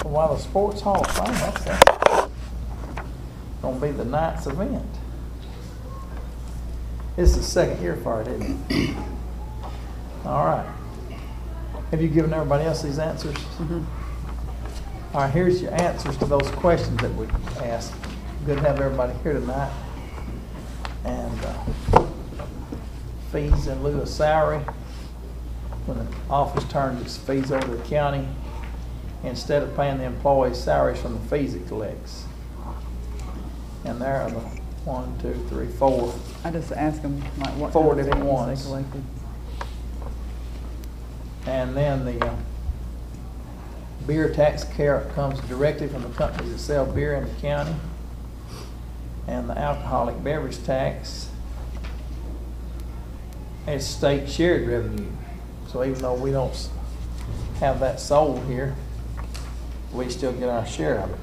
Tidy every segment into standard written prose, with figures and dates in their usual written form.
While the Sports Hall of Fame, that's gonna be the night's event. It's the second year for it, isn't it? All right. Have you given everybody else these answers? Mm-hmm. All right, here's your answers to those questions that we asked. Good to have everybody here tonight. And fees in lieu of salary. When the office turns its fees over to the county, instead of paying the employees' salaries from the fees it collects. And there are the 1, 2, 3, 4. I just ask them like what Four kind of different fees ones. they collected. And then the beer tax comes directly from the companies that sell beer in the county. And the alcoholic beverage tax is state shared revenue. So even though we don't have that sold here, we still get our share of it.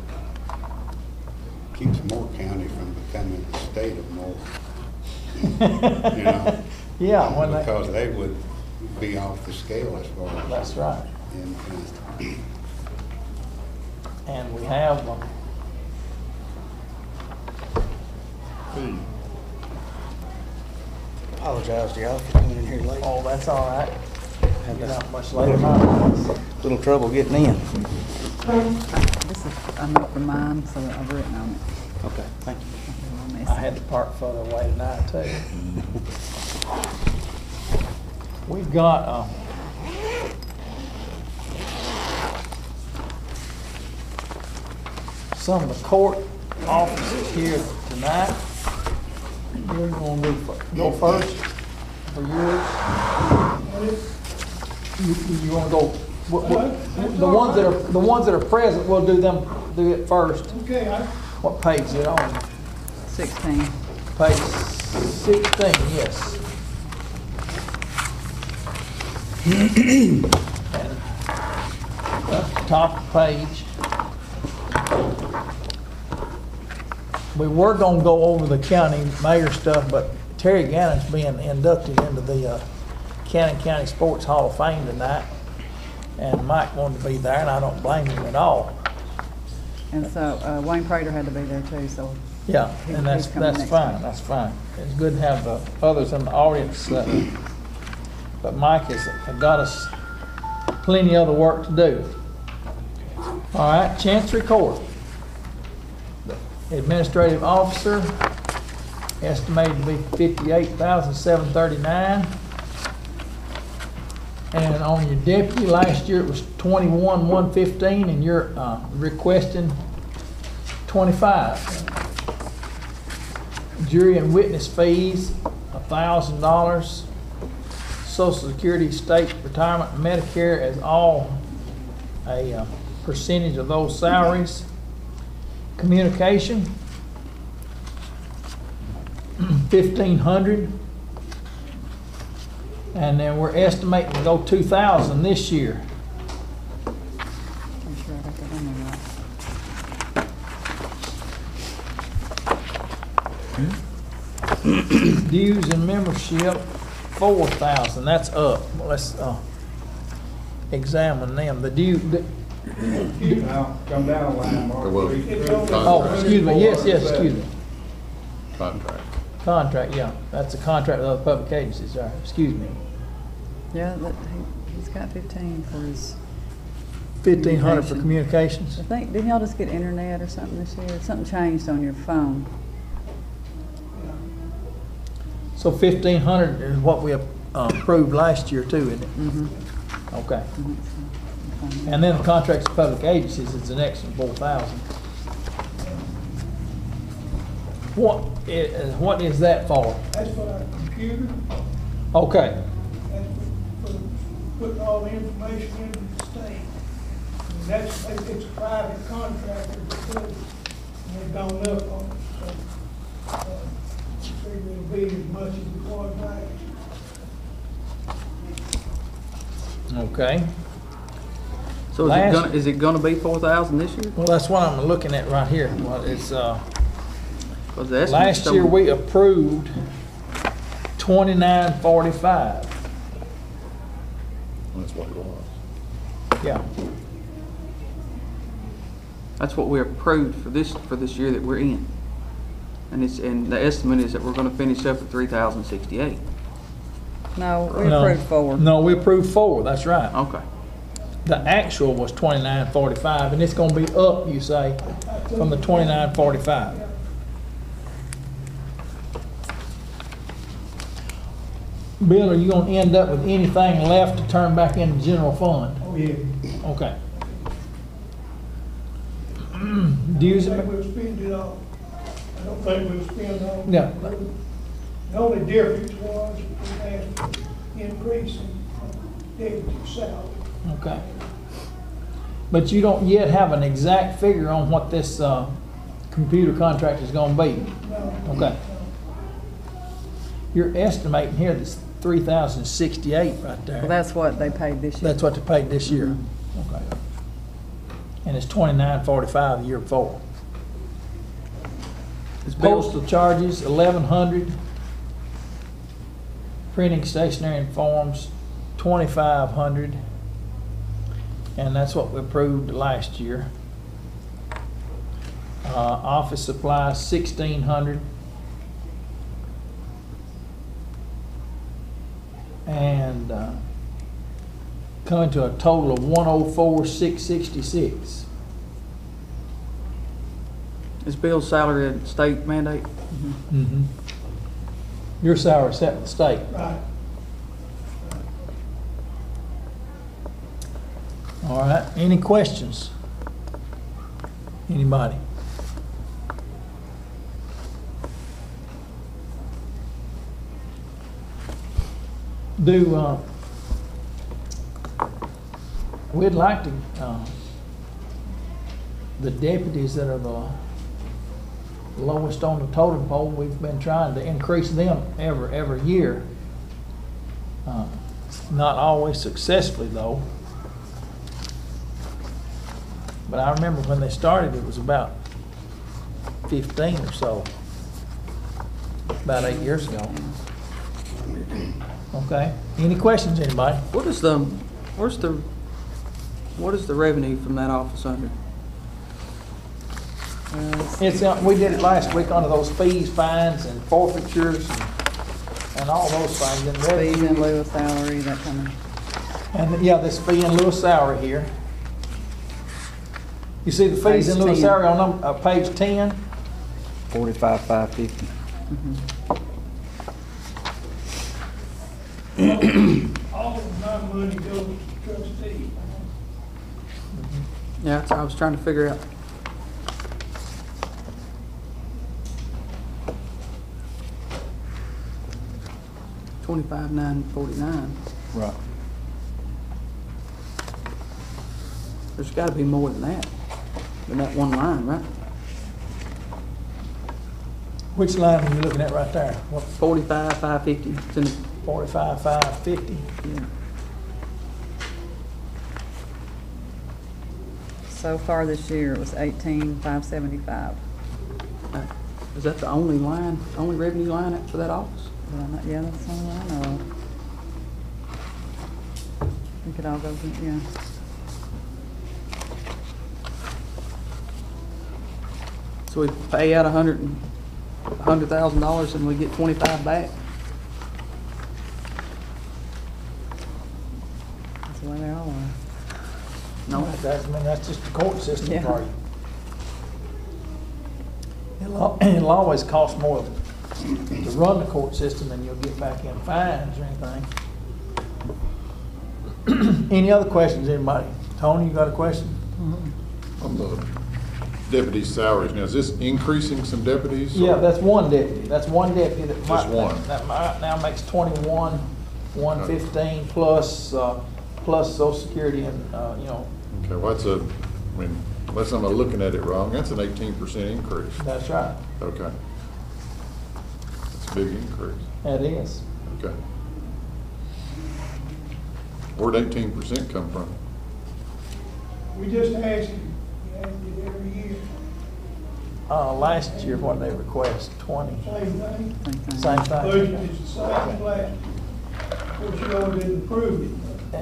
Keeps Moore County from becoming the state of Moore. You know? Yeah, when because they would be off the scale as far as. That's right. And And we have Apologize to y'all for coming in here late. oh, that's all right. Had You're a not much later than I was. little trouble getting in. This is, I know for mine, so I've written on it. Okay, thank you. I had to park further away tonight too. We've got some of the court officers here tonight. You're going to go first for yours. You want to go? The ones that are present, we'll do it first. Okay, What page is it on? 16. Page 16, yes. And up the top of the page. We were gonna go over the county mayor stuff, but Terry Gannon's being inducted into the Cannon County Sports Hall of Fame tonight. And Mike wanted to be there, and I don't blame him at all. And so Wayne Prater had to be there too, so. Yeah, and that's He's coming next fine, week. that's fine. It's good to have others in the audience, but Mike has got us plenty of other work to do. All right, Chancery Court. The administrative officer, estimated to be $58,739. And on your deputy, last year it was $21,115, and you're requesting $25. Jury and witness fees, $1,000. Social Security, state retirement, and Medicare is all a percentage of those salaries. Communication, $1,500. And then we're estimating to go $2,000 this year. I'm sure I got that in there right. Dues and membership, $4,000. That's up. Well, let's examine them. The due. now, come down a line, Mark. Oh, excuse me. Yes, excuse me. Contract. Contract, yeah. That's a contract with other public agencies. Sorry, excuse me. Yeah, he's got 15 for his. $1,500 for communications. I think, didn't y'all just get internet or something this year? Something changed on your phone. So $1,500 is what we approved last year too, isn't it? Mm-hmm. Okay. And then the contracts with public agencies is the next one, $4,000. What is that for? That's for our computer, Okay. that's for putting all the information into the state. And it's a private contractor that does it, and they've gone up on it, so, figure it'll be as much as it was last. Okay. So is it gonna be 4,000 this year? Well, that's what I'm looking at right here. Well, it's 'Cause the estimate's last year still- we approved $29.45. That's what it was. Yeah. That's what we approved for this year that we're in. And the estimate is that we're gonna finish up at 3,068. No, we No. approved 4. No, we approved 4, that's right. Okay. The actual was 2945, and it's gonna be up, you say, from the 2945. Bill, are you gonna end up with anything left to turn back into general fund? Oh, yeah. Okay. I Dues, don't think we'll spend it all. I don't think we'll spend all. No. The only difference was we had an increase in deputy salary. okay. But you don't yet have an exact figure on what this, computer contract is gonna be? No. Okay. You're estimating here that's 3,068 right there. Well, that's what they paid this year. That's what they paid this year. Okay. And it's 2945 the year before. Is Bill- Postal charges, 1,100. Printing, stationery, and forms, 2,500. And that's what we approved last year. Office supplies, 1,600. And coming to a total of 104,666. Is Bill's salary a state mandate? Mm-hmm. Your salary set with the state. Right. All right, any questions? Anybody? We'd like to, the deputies that are the lowest on the totem pole, we've been trying to increase them every year. Not always successfully though. But I remember when they started, it was about 15 or so, about 8 years ago. Okay, any questions, anybody? What is the revenue from that office under? It's, we did it last week under those fees, fines, and forfeitures, and all those things. And Fees revenue. in lieu of salary, that kind of. And, yeah, this fee in lieu of salary here. You see the fees in Page lieu of 10. salary on page 10? 45,550. All of my money goes to trustee. Yeah, that's what I was trying to figure out. $25,949. Right. There's got to be more than that one line, right? Which line are you looking at right there? What, 45,550. It's in the 45,550? yeah. So far this year, it was 18,575. Is that the only revenue line for that office? Yeah, that's the only one I know of. I think it all goes in, yeah. So we pay out $100,000 and we get 25 back? That's the way they all are. No. That's just the court system Yeah. for you. It'll always cost more to run the court system than you'll get back in fines or anything. Any other questions, anybody? Tony, you got a question? On the deputy salaries, now is this increasing some deputies? or- Yeah, that's one deputy. That's one deputy that might. Just one. That might now makes 21,115 plus Social Security and, Okay, unless I'm looking at it wrong, that's an 18% increase. that's right. Okay. That's a big increase. That is. Okay. Where'd 18% come from? We just ask you, we ask it every year, Last year, what they request, 20. same thing. Same Budget thing. is the same as last year. Of course, you all didn't approve it,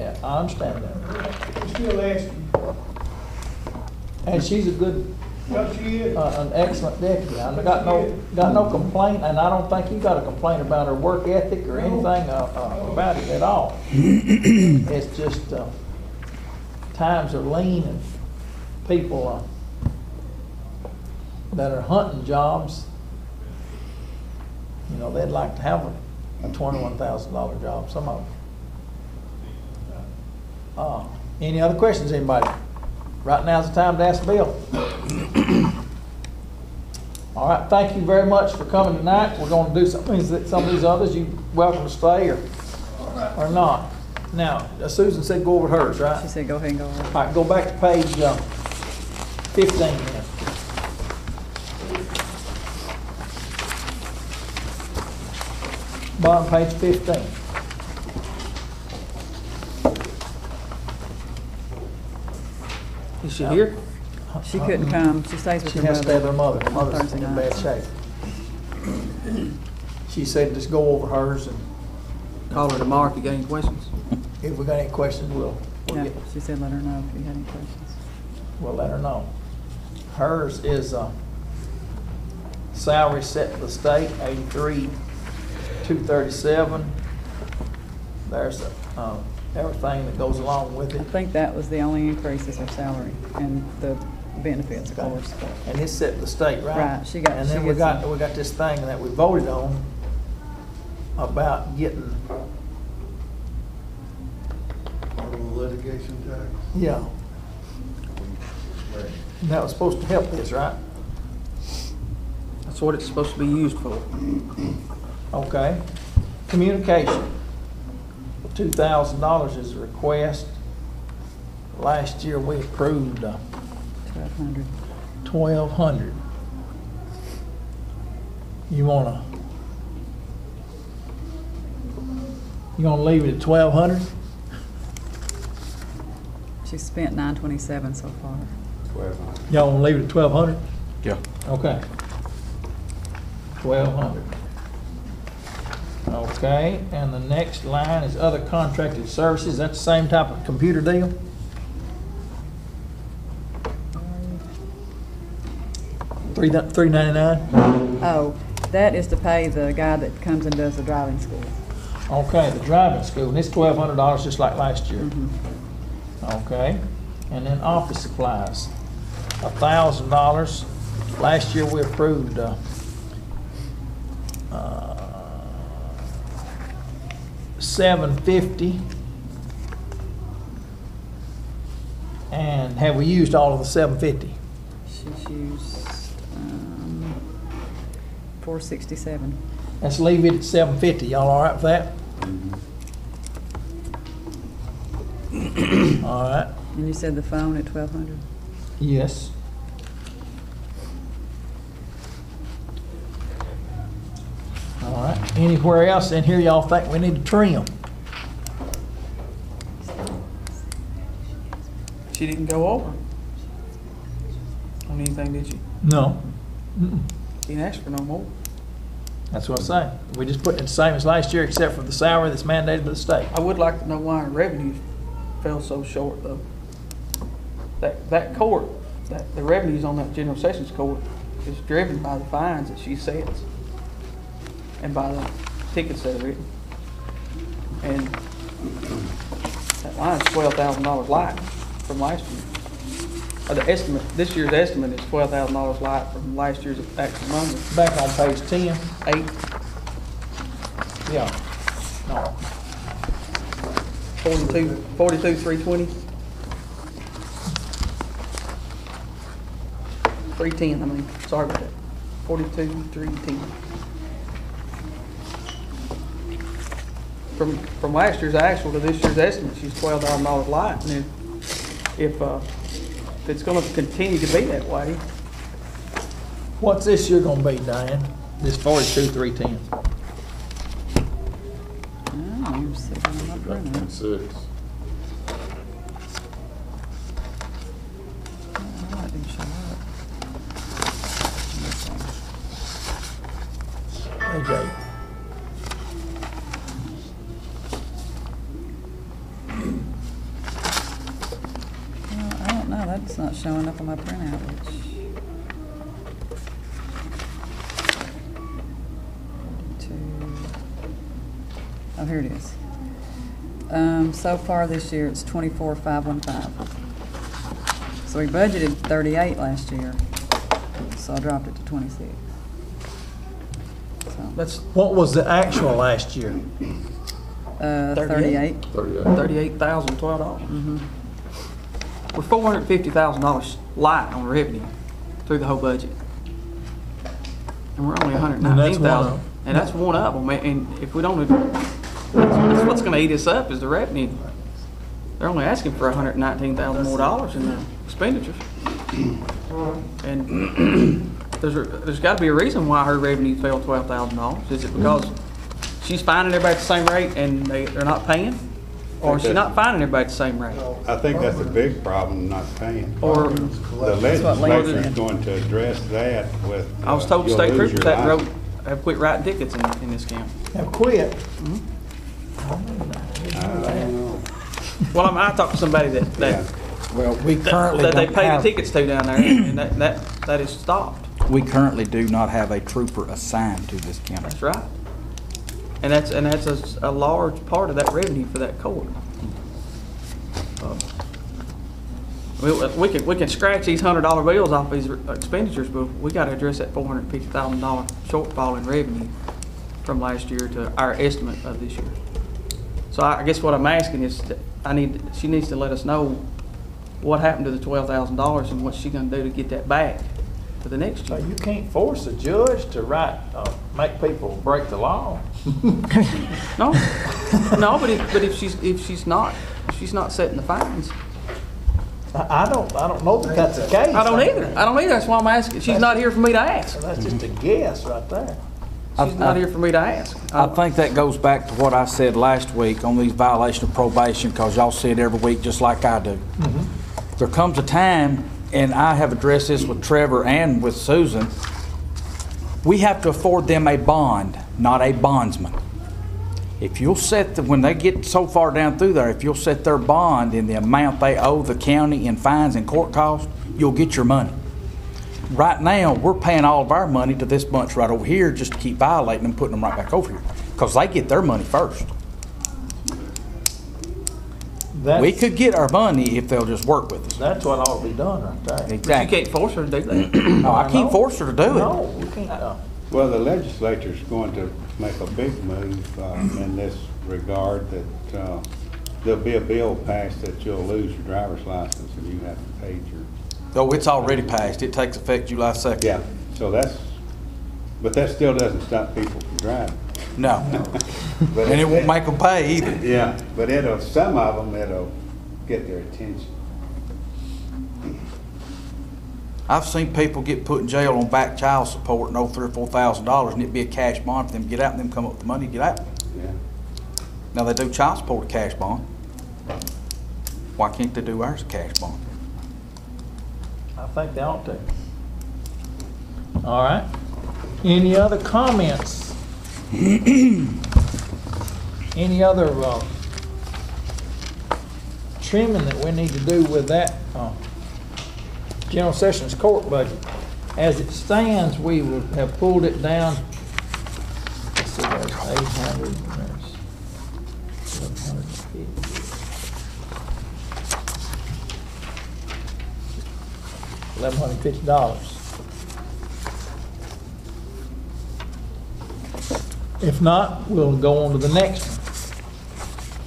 Yeah, I understand that. but we still asking. And she's a good, What she is. an excellent deputy. I got no complaint, and I don't think you got a complaint about her work ethic or anything about it at all. It's just, times are lean and people, that are hunting jobs, you know, they'd like to have a $21,000 job, some of them. Any other questions, anybody? Right now's the time to ask Bill. All right, thank you very much for coming tonight. We're going to do some of these others. You're welcome to stay or not. Now, Susan said go over hers, right? She said go ahead and go over. All right, go back to page 15 then. Bottom page 15. Is she here? She couldn't come. She stays with She her must stay with her mother. mother. Mother's Thursday in night. bad shape. She said just go over hers, and Call her tomorrow if you got any questions. if we got any questions, we'll Yeah, she said let her know if you had any questions. let her know. Hers is salary set to the state, 83,237. There's everything that goes along with I it. think that was the only increase is her salary and the benefits, of course. And it's set to the state, right? Right, she got- And she then we gets got this thing that we voted on about getting, Litigation tax? yeah. And that was supposed to help this, right? That's what it's supposed to be used for. Okay. Communication, $2,000 is a request. Last year, we approved 1,200. 1,200. You wanna leave it at 1,200? She spent 927 so far. 1,200. Y'all wanna leave it at 1,200? Yeah. Okay. 1,200. Okay, and the next line is other contracted services. That's the same type of computer deal? $399? Oh, that is to pay the guy that comes and does the driving school. Okay, the driving school, and it's $1,200 just like last year. Okay, and then office supplies, $1,000. Last year we approved $750. And have we used all of the $750? She's used 467. Let's leave it at $750. Y'all all right with that? All right. And you said the phone at 1,200? Yes. All right. Anywhere else in here y'all think we need to trim? She didn't go over on anything, did she? No. Mm-mm. She didn't ask for no more. That's what I'm saying. We just put it the same as last year except for the salary that's mandated by the state. I would like to know why her revenue fell so short though. That court, the revenues on that general sessions court is driven by the fines that she sets and by the tickets that are written. And that line's $12,000 light from last year. Or the estimate, this year's estimate is $12,000 light from last year's actual number. Back on page 10. 8, Yeah. No. 320. 310, I mean, sorry about that. 310. From last year's actual to this year's estimate, she's $12,000 light. And if it's gonna continue to be that way, What's this year gonna be, Diane? This 42,310. Oh, you're sitting on my About printer. 26. Oh, that didn't show up. AJ. Well, I don't know, that's not showing up on my printout, which. Oh, here it is. So far this year, it's 24,515. So we budgeted 38 last year, so I dropped it to 26. So, That's What was the actual last year? 38. 38. $38,012. We're $450,000 light on revenue through the whole budget. And we're only $119,000. And that's one of them. And if we don't, that's what's gonna eat us up is the revenue. They're only asking for $119,000 more dollars in their expenditures. And there's gotta be a reason why her revenue fell $12,000. Is it because she's finding everybody at the same rate and they're not paying? Or is she not finding everybody at the same rate? I think that's a big problem, not paying. Or, The legislature's going to address that with. I was told the you'll state lose troopers your have license. have quit writing tickets in this county. Have quit. I don't know. Well, I talked to somebody Yeah. Well, we currently that they don't pay the have, tickets to down there, and that is stopped. we currently do not have a trooper assigned to this county. That's right. And that's a large part of that revenue for that court. We can scratch these $100 bills off these expenditures, but we got to address that $450,000 shortfall in revenue from last year to our estimate of this year. So I guess what I'm asking is, she needs to let us know what happened to the $12,000 and what's she going to do to get that back for the next So year. you can't force a judge to make people break the law. No, no, but if she's not setting the fines. I don't know that that's the case. I don't either. That's why I'm asking. She's not here for me to ask. That's just a guess right there. She's not here for me to ask. I think that goes back to what I said last week on these violation of probation, because y'all see it every week just like I do. There comes a time, and I have addressed this with Trevor and with Susan, we have to afford them a bond, not a bondsman. If you'll set, when they get so far down through there, if you'll set their bond in the amount they owe the county in fines and court costs, you'll get your money. Right now, we're paying all of our money to this bunch right over here just to keep violating them, putting them right back over here, because they get their money first. We could get our money if they'll just work with us. That's what ought to be done right there. But you Exactly. can't force her to do that. No, I can't force her to do it. No, we can't. Well, the legislature's going to make a big move in this regard, that there'll be a bill passed that you'll lose your driver's license and you have to pay your. Oh, it's already passed. It takes effect July 2nd. Yeah, so but that still doesn't stop people from driving. No. But And it won't make them pay either. Yeah, but some of them, it'll get their attention. I've seen people get put in jail on back child support and owe $3,000 or $4,000, and it'd be a cash bond for them to get out, and them come up with the money to get out. Yeah. Now, they do child support a cash bond. Why can't they do ours a cash bond? I think they ought to. All right. Any other comments? Any other trimming that we need to do with that general sessions court budget? As it stands, we would have pulled it down. Let's see, there's 800, there's 750. $1,150. If not, we'll go on to the next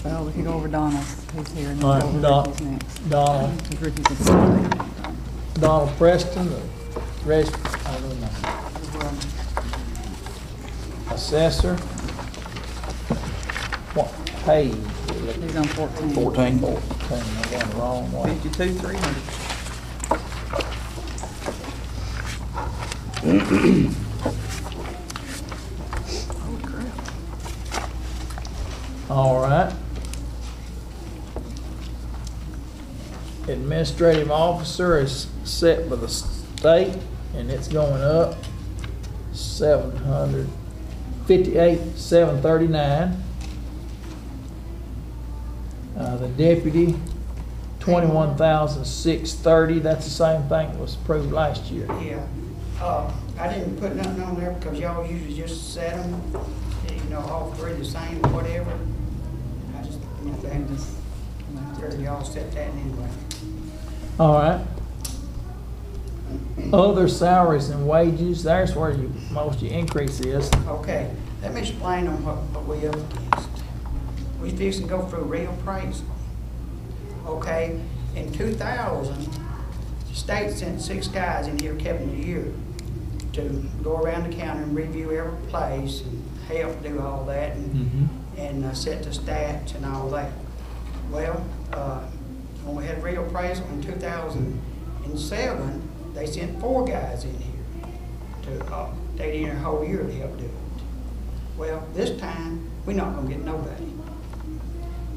one. Well, we can go over Donald's. He's here. And All then right, go over Ricky's next. Donald. Because Ricky's in the Donald Preston, the rest, I don't know. Assessor. What page? He's on 14. 14. 14, I got the wrong one. 52,300. All right. Administrative officer is set by the state, and it's going up 738,739. The deputy 21,630, that's the same thing that was approved last year. Yeah, I didn't put nothing on there because y'all usually just set them, you know, all three the same, whatever. I just, you know, And that, just, y'all set that anyway. All right. Other salaries and wages, there's where most of your increase is. Okay, let me explain on what we up against. We fixing to go through reappraisal. Okay, in 2000, the state sent 6 guys in here, Kevin, a year, to go around the county and review every place and help do all that and set the stats and all that. Well, when we had reappraisal in 2007, they sent 4 guys in here they did a whole year to help do it. Well, this time, we're not gonna get nobody.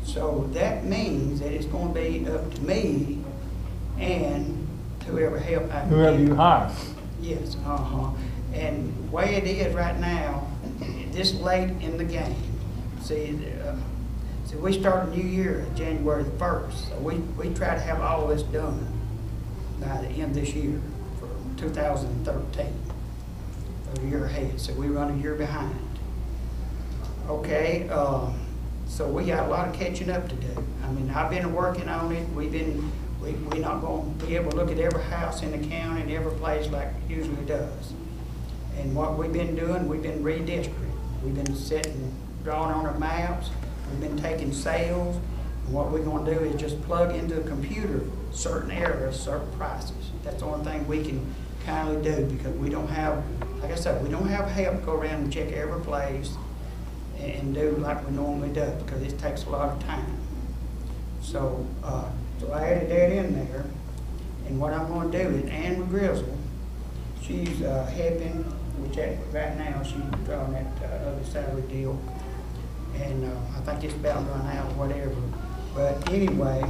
So that means that it's gonna be up to me and whoever help I can Whoever get. you hire. Yes, and the way it is right now, this late in the game, see, we start a new year January the 1st, so we try to have all this done by the end of this year for 2013, a year ahead, so we run a year behind. Okay, so we got a lot of catching up to do. I mean, I've been working on it. We're not going to be able to look at every house in the county and every place like it usually does. And what we've been doing, we've been redistricting. We've been drawing on our maps. We've been taking sales. And what we're going to do is just plug into the computer certain areas, certain prices. That's the only thing we can kindly do because we don't have, like I said, we don't have help to go around and check every place and do like we normally do because it takes a lot of time. So, so I added that in there, and what I'm going to do is Ann Grizzle, she's helping, which right now she's drawing that other salary deal, and I think it's about to run out or whatever. But anyway,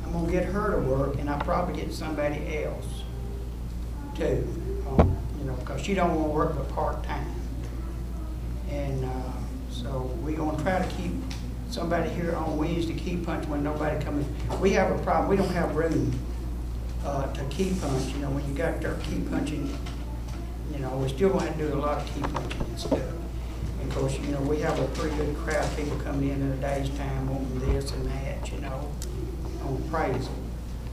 I'm going to get her to work, and I'll probably get somebody else too, you know, because she don't want to work but part-time. And so we're going to try to keep somebody here on Wednesday key punch when nobody comes in. We have a problem. We don't have room to key punch. You know, when you got there key punching, you know, we're still going to have to do a lot of key punching and stuff. And of course, you know, we have a pretty good crowd of people coming in a day's time wanting this and that, you know, on appraisal.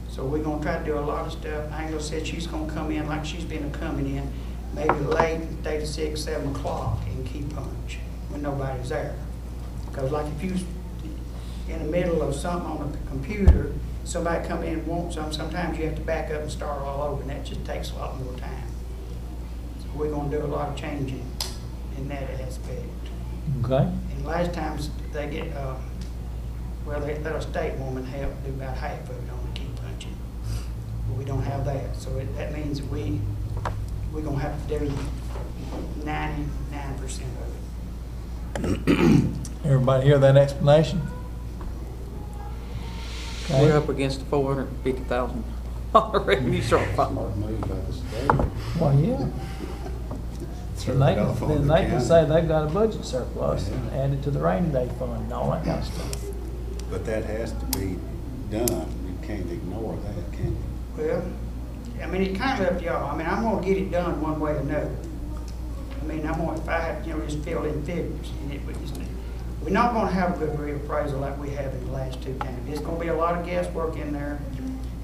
So we're going to try to do a lot of stuff. Angela said she's going to come in like she's been coming in, maybe late, 8 to 6, 7 o'clock and key punch when nobody's there. Because like if you in the middle of something on the computer, somebody come in and want something, sometimes you have to back up and start all over, and that just takes a lot more time. So we're going to do a lot of changing in that aspect. Okay. And last time they get, well, they let a state woman help do about half of it on the key punching. But we don't have that, so that means that we're going to have to do 99% of it. Everybody hear that explanation? Okay. We're up against a $450,000 revenue shortfall. Moved by the state. Well, yeah. Then they can say they've got a budget surplus and add it to the rainy day fund and all that kind of stuff. But that has to be done. You can't ignore that, can you? Well, I mean, it's kind of up to y'all. I mean, I'm going to get it done one way or another. I mean, I'm going to, if I have, you know, just fill in figures. And we're not going to have a good reappraisal like we have in the last 2 times. It's going to be a lot of guesswork in there.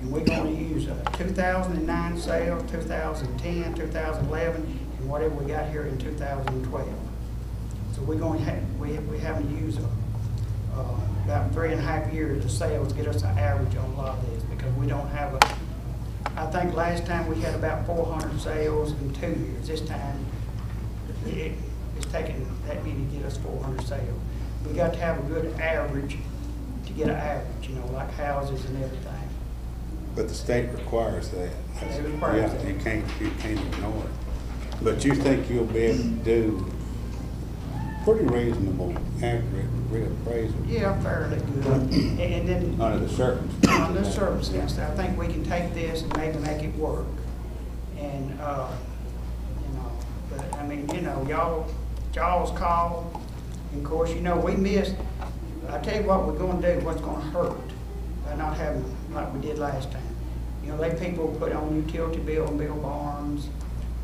And we're going to use 2009 sales, 2010, 2011, and whatever we got here in 2012. So we're going to have, we haven't used about 3.5 years of sales to get us an average on a lot of this because we don't have I think last time we had about 400 sales in 2 years. This time it's taking that many to get us 400 sales. We got to have a good average to get an average, you know, like houses and everything. But the state requires that. It requires that. You can't ignore it. But you think you'll be able to do pretty reasonable, accurate reappraisal? Yeah, fairly good. And then Under the circumstances. under the circumstances, I think we can take this and maybe make it work. And you know, but I mean, you know, y'all's call. And of course, you know, we missed I tell you what we're gonna do, what's gonna hurt by not having, like we did last time. You know, they people put on utility bill and bill barns.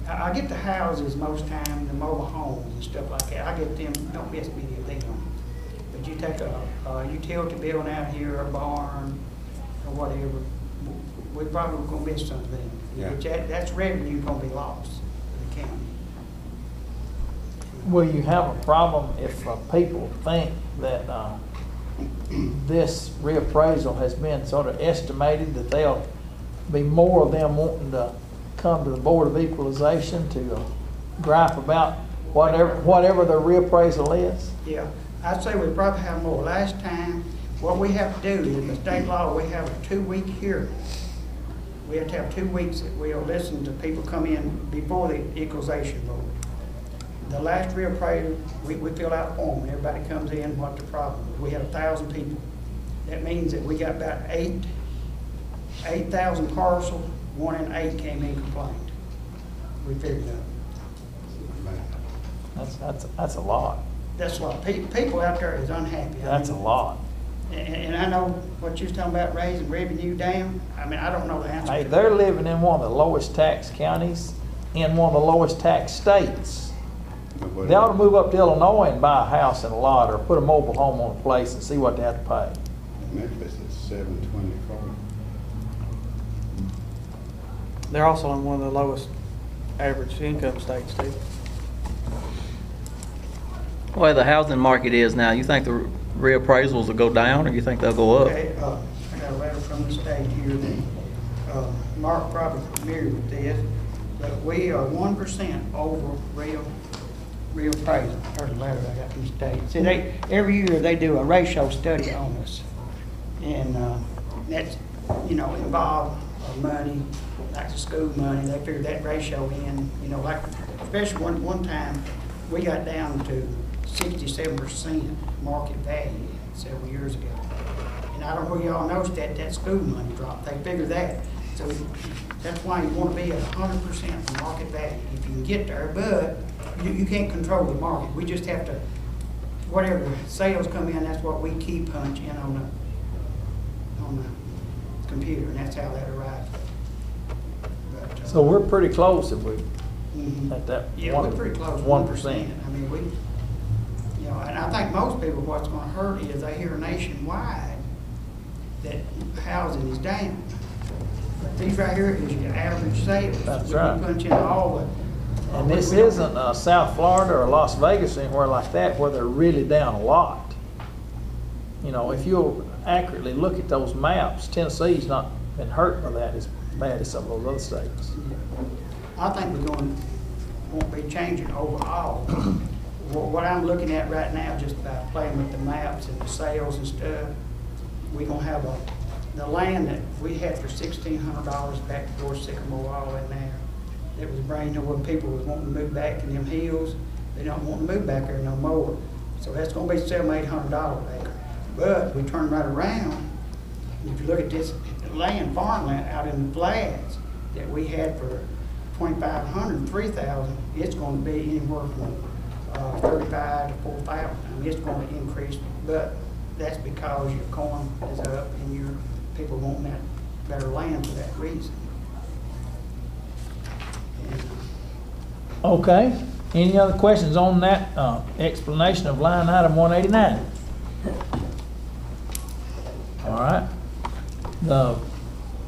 I get the houses most time, the mobile homes and stuff like that. I get them, don't miss many of them. But you take a utility bill out here, a barn, or whatever, we probably gonna miss some of them. Yeah. But that's revenue gonna be lost to the county. Will you have a problem if people think that this reappraisal has been sort of estimated, that there'll be more of them wanting to come to the Board of Equalization to gripe about whatever their reappraisal is? Yeah, I'd say we probably have more. Last time, what we have to do is, the state law, we have a 2-week hearing. We have to have 2 weeks that we'll listen to people come in before the equalization board. The last reappraisal, we fill out a form, and everybody comes in, what the problem is. We had 1,000 people. That means that we got about 8,000 parcels, 1 in 8 came in complained. We figured it out. That's a lot. That's a lot. People out there is unhappy. That's a lot. And I know what you was talking about, raising revenue down. I mean, I don't know the answer. Hey, they're living in one of the lowest tax counties, in one of the lowest tax states. They ought to move up to Illinois and buy a house and a lot, or put a mobile home on a place and see what they have to pay. Memphis is 724. They're also in one of the lowest average income states too. The way the housing market is now, you think the reappraisals will go down, or you think they'll go up? Okay, I got a letter from the state here that, Mark probably familiar with this, but we are 1% over real appraisal. There's a letter I got from the state. See, every year they do a ratio study on us. And that's, you know, involved money, like the school money. They figure that ratio in, you know, like, especially one time, we got down to 67% market value several years ago. And I don't know if y'all noticed that school money dropped. They figured that. So that's why you want to be at 100% market value if you can get there. But you can't control the market. We just have to, whatever sales come in, that's what we key punch in on the computer, and that's how that arrives. But, So we're pretty close if we, at that yeah, we're pretty close. 1%. I mean, you know, and I think most people, what's going to hurt is they hear nationwide that housing is down. But these right here is your average sales. That's We right. punch in all the. And this isn't South Florida or Las Vegas or anywhere like that where they're really down a lot. You know, if you'll accurately look at those maps, Tennessee's not been hurt by that as bad as some of those other states. I think won't be changing overall. What I'm looking at right now, just by playing with the maps and the sales and stuff, we're gonna have the land that we had for $1,600 back before Sycamore, all in there. It was brand new when people was wanting to move back in them hills. They don't want to move back there no more. So that's gonna be $700, $800 an acre. But we turn right around, if you look at this land, farmland out in the flats that we had for $2,500, $3,000, it's going to be anywhere from 35 to 4,000. I mean, it's going to increase, but that's because your corn is up and your people want that better land for that reason. And, Okay, any other questions on that explanation of line item 189? All right. The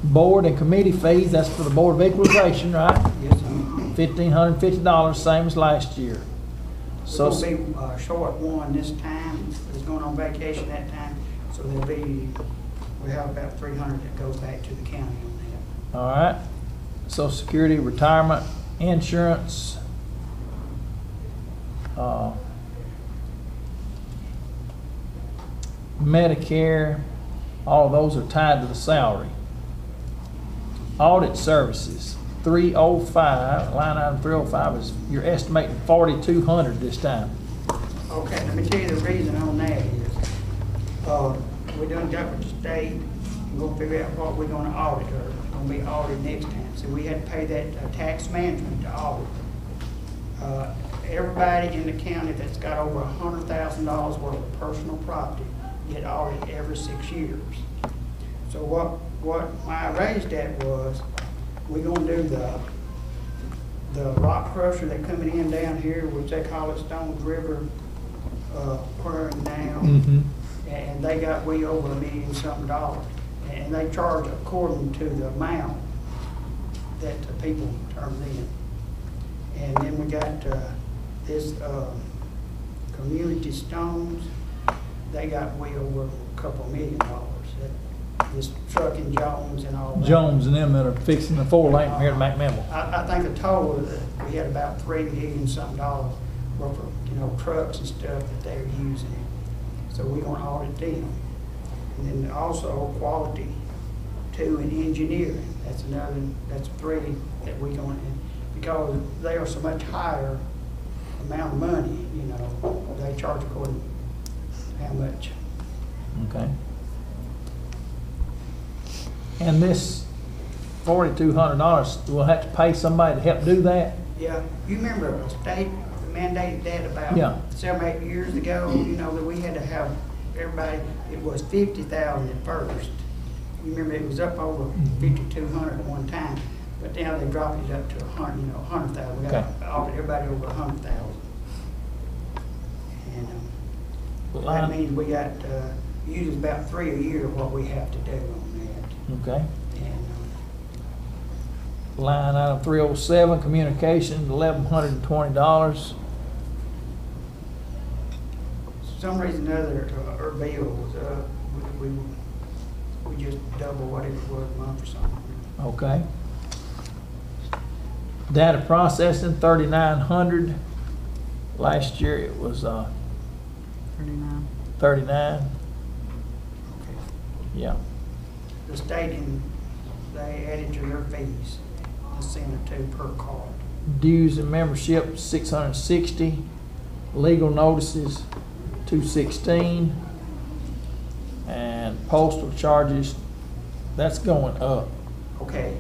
board and committee fees, that's for the Board of Equalization, right? yes, $1,550, same as last year. So, we'll be short one this time. He's going on vacation that time, so we have about 300 that goes back to the county on that. all right. Social Security, retirement, insurance, Medicare, all of those are tied to the salary. Audit services, 305, line item 305 is, you're estimating 4,200 this time. Okay, let me tell you the reason on that is, we done got with the state, we're gonna figure out what we're gonna audit, or it's gonna be audited next time. So we had to pay that tax management to audit. Everybody in the county that's got over $100,000 worth of personal property get audited every 6 years. So what I raised that was, we're gonna do the rock crusher that coming in down here, which they call it Stones River, quarrying now. Mm-hmm. And they got way over $1 million something. And they charge according to the amount that the people turns in. And then we got this Community Stones, they got way over a couple $1 million. This Truck and Jones and all that. Jones and them that are fixing the 4-lane from here to McMinnville. I think the total, we had about $3 million something worth of, trucks and stuff that they're using. So we're gonna audit them. And then also quality 2 in engineering. That's 3 that we're going, because they are so much higher amount of money, they charge according to how much. Okay. And this $4,200, we'll have to pay somebody to help do that? Yeah, you remember the state mandated that Yeah. about 7 or 8 years ago, that we had to have everybody, it was 50,000 at first. You remember it was up over 5,200 at one time, but now they dropped it up to 100,000. We got everybody over 100,000. And that means we got, usually about 3 a year what we have to do on that. Okay. And Line item 307, communications, $1,120. some reason or other, our bill was up. We just double what it was a month or something. Okay. Data processing, 3,900. Last year it was 39. 39. Yeah. The state, they added to their fees, $1 or $2 per card. Dues and membership, 660. Legal notices, 216. And postal charges, that's going up. Okay,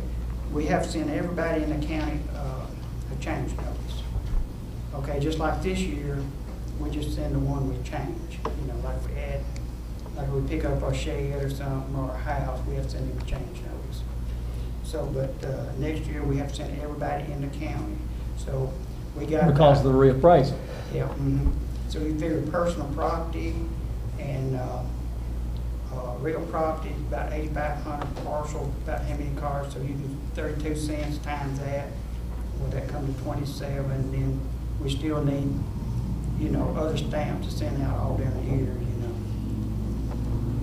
we have to send everybody in the county a change notice. Okay, just like this year, we just send the one we change. Like we pick up our shed or something, or a house, we have to send them a change notice. So, but next year, we have to send everybody in the county. So we got. Because of the reappraisal. Yeah. Mm-hmm. So we figure personal property and real property, about 8,500, partial, about how many cars, so you do 32 cents times that, would that come to 27, and then we still need, other stamps to send out all down the year,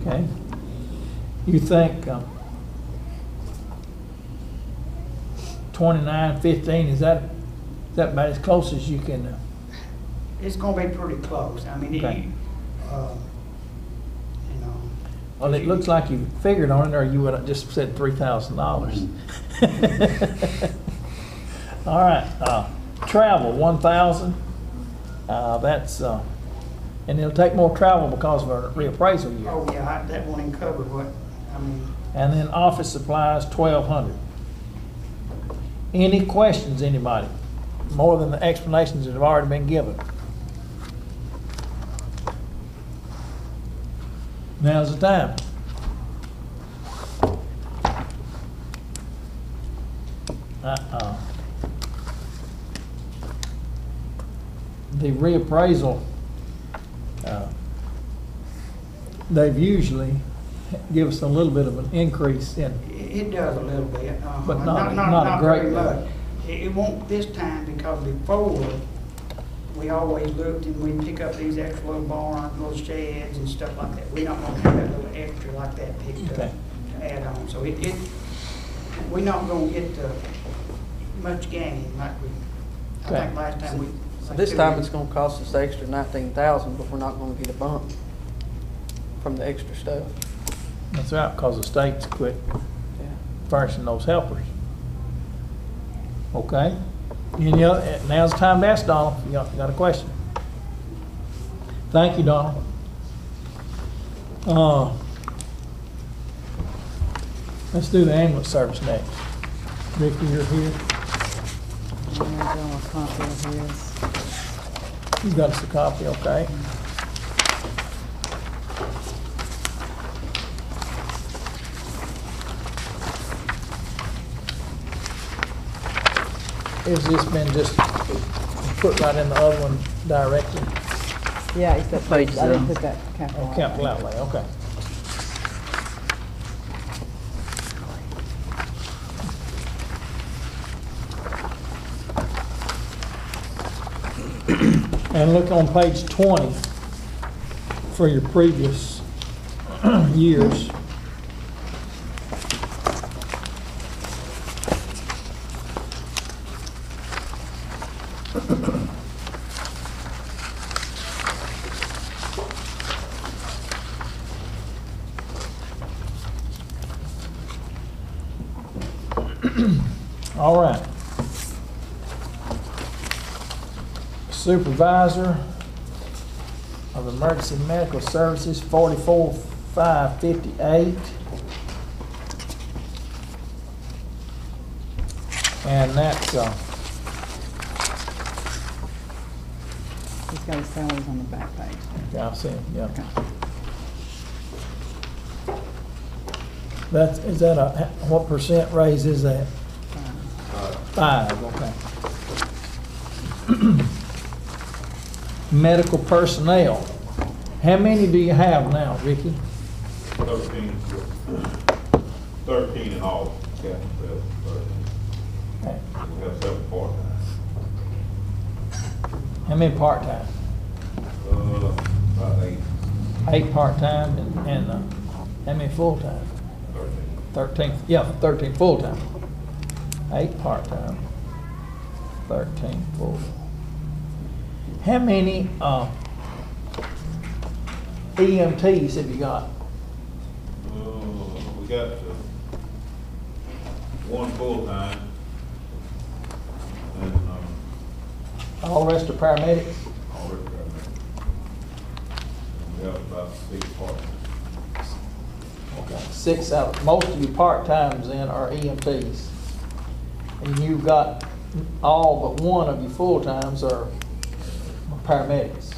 Okay. You think 29.15, is that about as close as you can? It's gonna be pretty close, I mean, Okay. Well, it looks like you figured on it, or you would have just said $3,000. All right, travel, 1,000. That's, and it'll take more travel because of our reappraisal year. Oh, yeah, that won't even cover what, And then office supplies, 1,200. Any questions, anybody? More than the explanations that have already been given. Now's the time. The reappraisal, they've usually give us a little bit of an increase in. it does a little bit. But not a great very deal. much. It won't this time, because before, we always looked and we pick up these extra little barns, little sheds and stuff like that. We're not gonna have that little extra like that picked Okay. up to add on. So we're not gonna get much gain like I Okay. think last time we. So this time it's gonna cost us the extra 19,000, but we're not gonna get a bump from the extra stuff. That's right, because the state's quit Yeah. furnishing those helpers. Okay? Now's the time to ask Donald, if you got a question. Thank you, Donald. Let's do the ambulance service next. Ricky, you're here. I'm gonna do a copy of his. You got us a copy, okay? Has this been just put right in the other one directly? Yeah, except I Page didn't zero. put that capital. Oh, capital outlay, okay. And look on page 20 for your previous years. All right. Supervisor of Emergency Medical Services, 44,558. And that's, He's got his salaries on the back page. okay, I'll see it, yeah. Okay. That's, is that a, what percent raise is that? 5, okay. Medical personnel. How many do you have now, Ricky? 13 in all. Yeah, well, 13. Okay. We have 7 part-time. How many part-time? About 8, 8 part-time and how many full-time? 13. 13, yeah, 13 full-time. 8 part-time, 13 full. How many EMTs have you got? We got 1 full-time, and All the rest are paramedics? all the paramedics. We have about 6 part-time. Okay. 6 out, most of your part-times then are EMTs. And you've got all but 1 of your full-times are paramedics.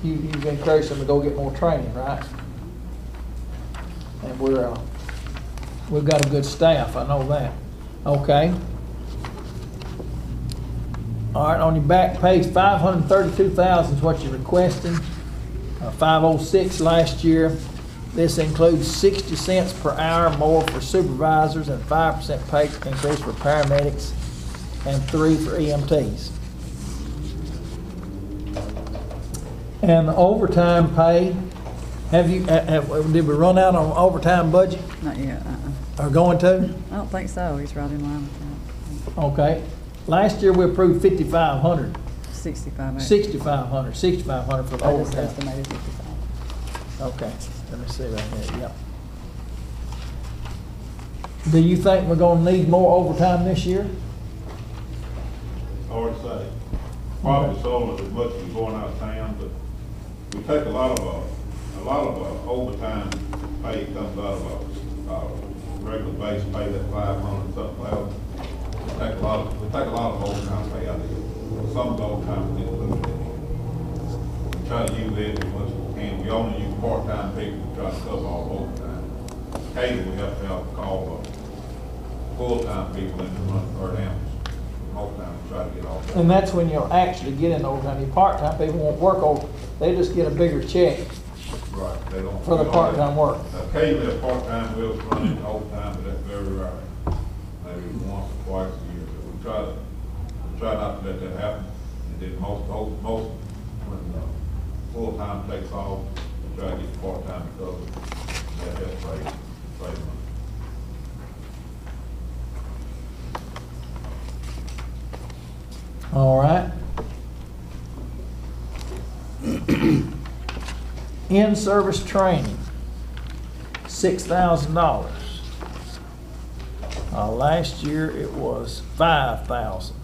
You've encouraged them to go get more training, right? And we've got a good staff, I know that. Okay. All right, on your back page, 532,000 is what you're requesting. 506 last year. This includes 60 cents per hour more for supervisors and 5% pay increase for paramedics and 3 for EMTs. And the overtime pay, did we run out on overtime budget Not yet, or going to? I don't think so. He's right in line with that. Okay. Last year we approved 5,500, 65. 6,500 for the I just overtime. estimated 55. Okay, let me see right here, yep. Do you think we're gonna need more overtime this year? Hard to say. Probably so, as much as going out of town, but we take a lot of overtime pay comes out of our regular base pay, that 500 something thousand. We take a lot of overtime pay out of it. Some of the overtime is included in it. We try to use it as much as we can. We only use part-time people to try to cover all overtime. Occasionally, we have to call full-time people in to run third ambulance. Most time we try to get all that. And that's when you'll actually get in overtime. Your part-time people won't work over, they just get a bigger check Right, they don't. for the part-time work. Occasionally, a part-time will run into overtime, but that's very rare. Maybe once or twice a year, but we try not to let that happen. And then most, when full-time takes off, we try to get part-time covered. That's right, right. All right. In-service training, $6,000. Last year it was 5,000.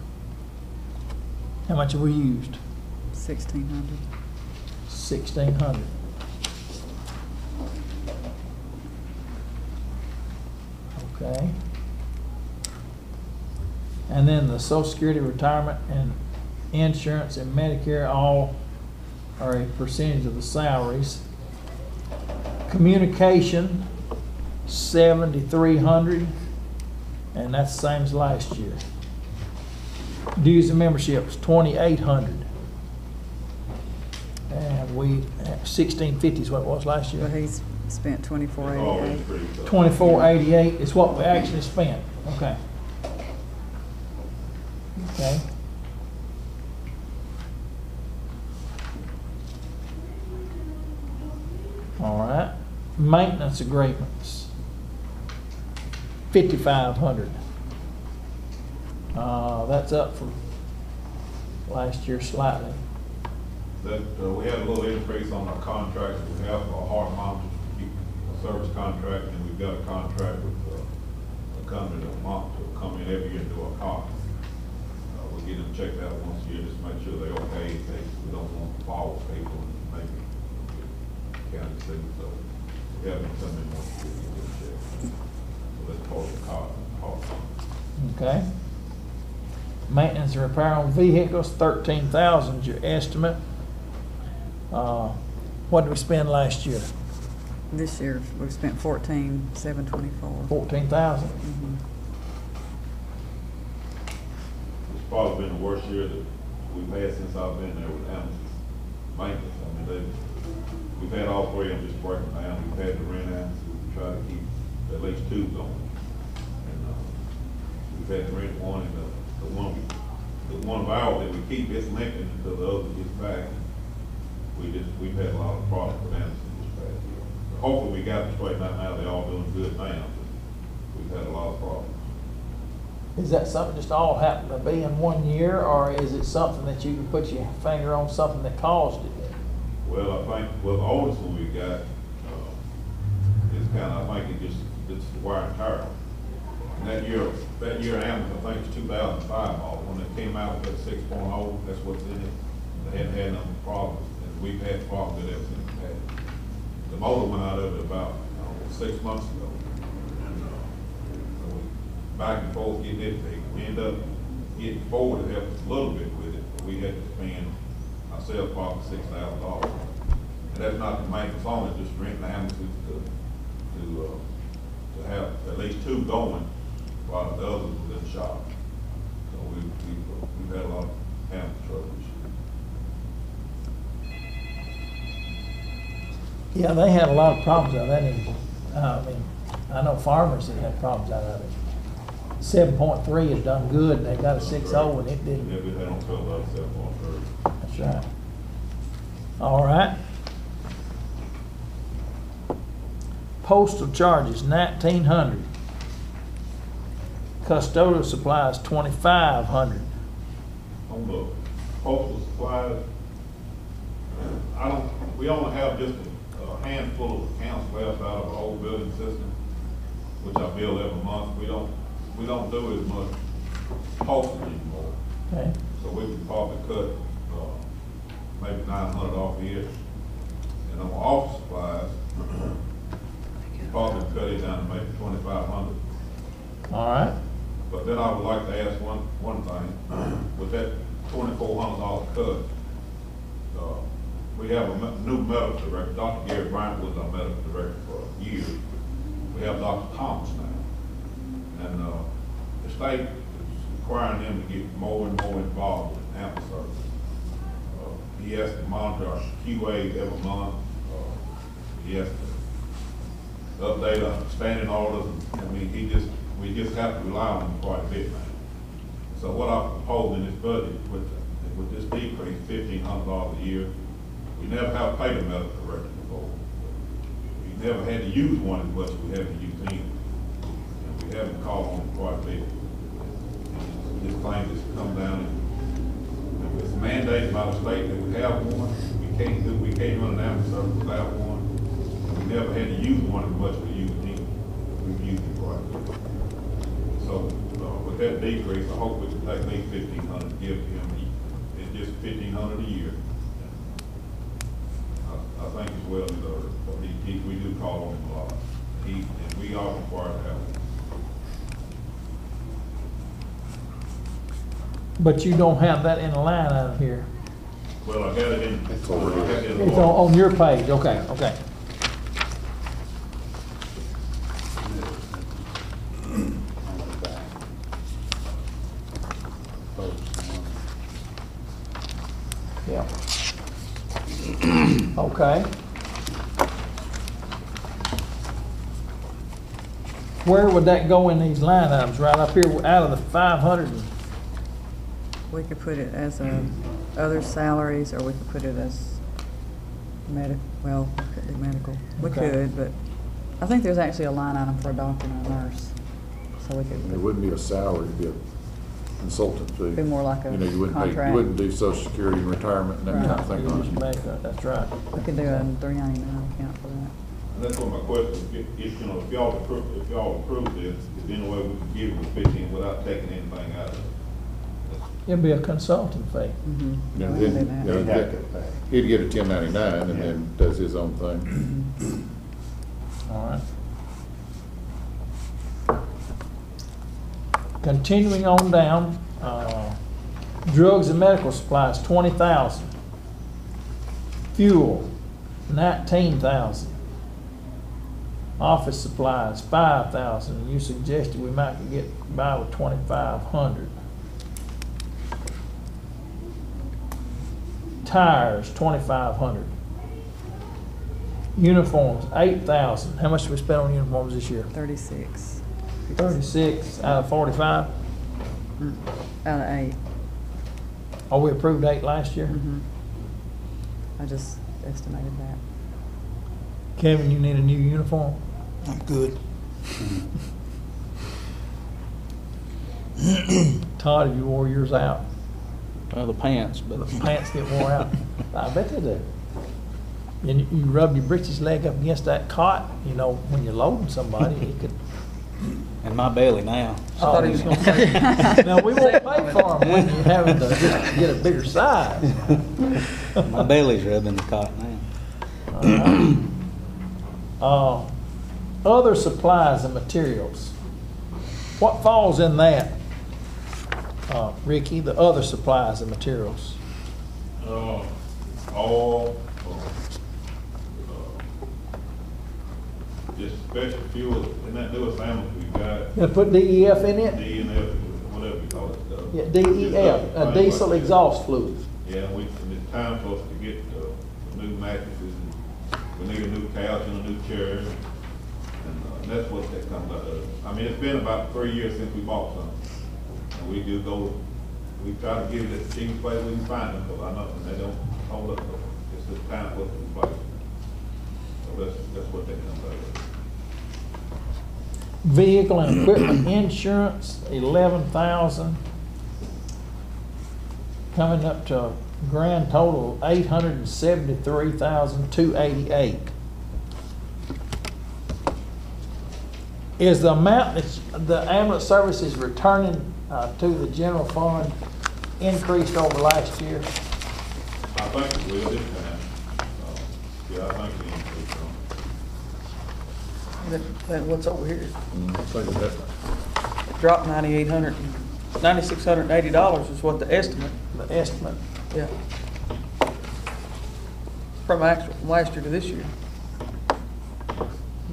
How much have we used? 1,600. 1,600. Okay. And then the Social Security, retirement, and insurance and Medicare all are a percentage of the salaries. Communication, 7,300, and that's the same as last year. Dues and memberships, 2,800. And we, 1,650 is what it was last But year. he's spent It's 2488. always pretty tough. 2,488 is what we actually spent, okay. Okay. All right, maintenance agreements, 5,500. That's up from last year slightly. That, we had a little increase on our contracts. We have a heart monitor, keep a service contract, and we've got a contract with a company that will come in every year and do a car. We get them checked out once a year, just to make sure they're okay, in case we don't want to follow people and maybe county city, so we have them come in once a year and get them checked. So that's part of the car, heart monitor. Okay. Maintenance and repair on vehicles, 13,000 is your estimate. What did we spend last year? This year, we've spent 14,724. 14,000. It's probably been the worst year that we've had since I've been there with Amazon maintenance. I mean, we've had all three of them just breaking down. We've had to rent Amazon, we try to keep at least two going. And we've had to rent one, and the one of ours that we keep gets lengthened until the other gets back. We've had a lot of problems with Amazon this past year. Hopefully we got them straightened out now. They're all doing good now, but we've had a lot of problems. Is that something just all happened to be in one year, or is it something that you can put your finger on, something that caused it? Well, I think, the oldest one we got, is kind of, I think it's the wire and tire. And that year Amazon, I think it's 2005 model, when it came out with that 6.0, that's what's in it. They hadn't had no problems, and we've had problems with it ever since we had it. The motor went out of it about, 6 months ago. And, so we back and forth getting it fixed. We ended up getting Ford to help us a little bit with it, but we had to spend ourselves probably $6,000. And that's not the maintenance on it, just renting the Amazon to have at least two going while the others was in the shop. So we've had a lot of Amazon trouble this year. Yeah, they had a lot of problems out of that. I mean, I know farmers that had problems out of it. 7.3 has done good, they got a 6.0 and it didn't. Yeah, but they don't tell us 7.3. That's right. All right. Postal charges, 1,900. Custodial supplies, 2,500. On the postal supplies, we only have just a handful of accounts left out of the old building system, which I bill every month. We don't do as much postage anymore. Okay. So we could probably cut, maybe 900 off here. And on office supplies, probably cut it down to maybe 2,500. All right. But then I would like to ask one thing. With that $2,400 cut, we have a new medical director. Dr. Gary Bryant was our medical director for years. We have Dr. Thomas now. And the state is requiring them to get more and more involved with AMP service. He has to monitor our QAs every month. He has to update our standing orders. I mean, we just have to rely on him quite a bit now. So what I propose in this budget, with this decrease, $1,500 a year, we never have paid a medical director before. We never had to use one as much as we have to use him. And we haven't called on him quite a bit. This claim has come down, and it's mandated by the state that we have one. We can't run an ambulance service without one. And we never had to use one as much as we use him. We've used him quite a bit. So with that decrease, I hope we can take at least $1,500 and give him. It's just $1,500 a year. I think it's well deserved, but we do call on him a lot. And we are required to have him. But you don't have that in a line out of here. Well, I got it in. It's on your page, okay, okay. Okay. Where would that go in these line items? Right up here, out of the 500? We could put it as other salaries, or we could put it as well, it could be medical. We Okay. could, but I think there's actually a line item for a doctor and a nurse. So we It could wouldn't be a salary, it'd be a consultant fee. be more like a You know, you wouldn't pay, you contract. wouldn't do social security and retirement and that kind of You thing. just make that, that's right. We could do a 399 account for that. And that's what my question, if, you know, if y'all approve this, is there any way we can give him the 15 without taking anything out of it? It'd be a consulting fee. Mm-hmm. Yeah, We could do then, that. you know, He'd have to pay. he'd get a 1099 and then does his own thing. All right. Continuing on down, drugs and medical supplies, 20,000. Fuel, 19,000. Office supplies, 5,000. You suggested we might could get by with 2,500. Tires, 2,500. Uniforms, 8,000. How much did we spend on uniforms this year? 36. 36 out of 45. Out of 8. Oh, we approved 8 last year? Mm-hmm. I just estimated that. Kevin, you need a new uniform? I'm good. Todd, have you wore yours out? The pants, but. The pants get wore out. I bet they do. And you rub your britches leg up against that cot, you know, when you're loading somebody, it could. And my belly now. I thought he was gonna say, Now, we won't pay for them when you're having to just get a bigger size. My belly's rubbing the cotton now. Other supplies and materials. What falls in that, Ricky, the other supplies and materials? All, just special fuel, and that newest sandwich we got, You put DEF in it? DNF, whatever you call it. Yeah, DEF, diesel exhaust fluid. Yeah, and it's time for us to get new mattresses, and we need a new couch and a new chair, and that's what that comes out of. I mean, it's been about 3 years since we bought some, and we do go, we try to get it at the cheapest place we can find them, because I know they don't hold up, it's just time for us to replace. So that's what that comes out of. Vehicle and equipment insurance, 11,000. Coming up to a grand total of 873,288. Is the amount that the ambulance service is returning to the general fund increased over last year? I think it will this time. Yeah, I think it increased that what's over here? I think that, It dropped $9,680 is what the estimate, The estimate. yeah. From actual, from last year to this year.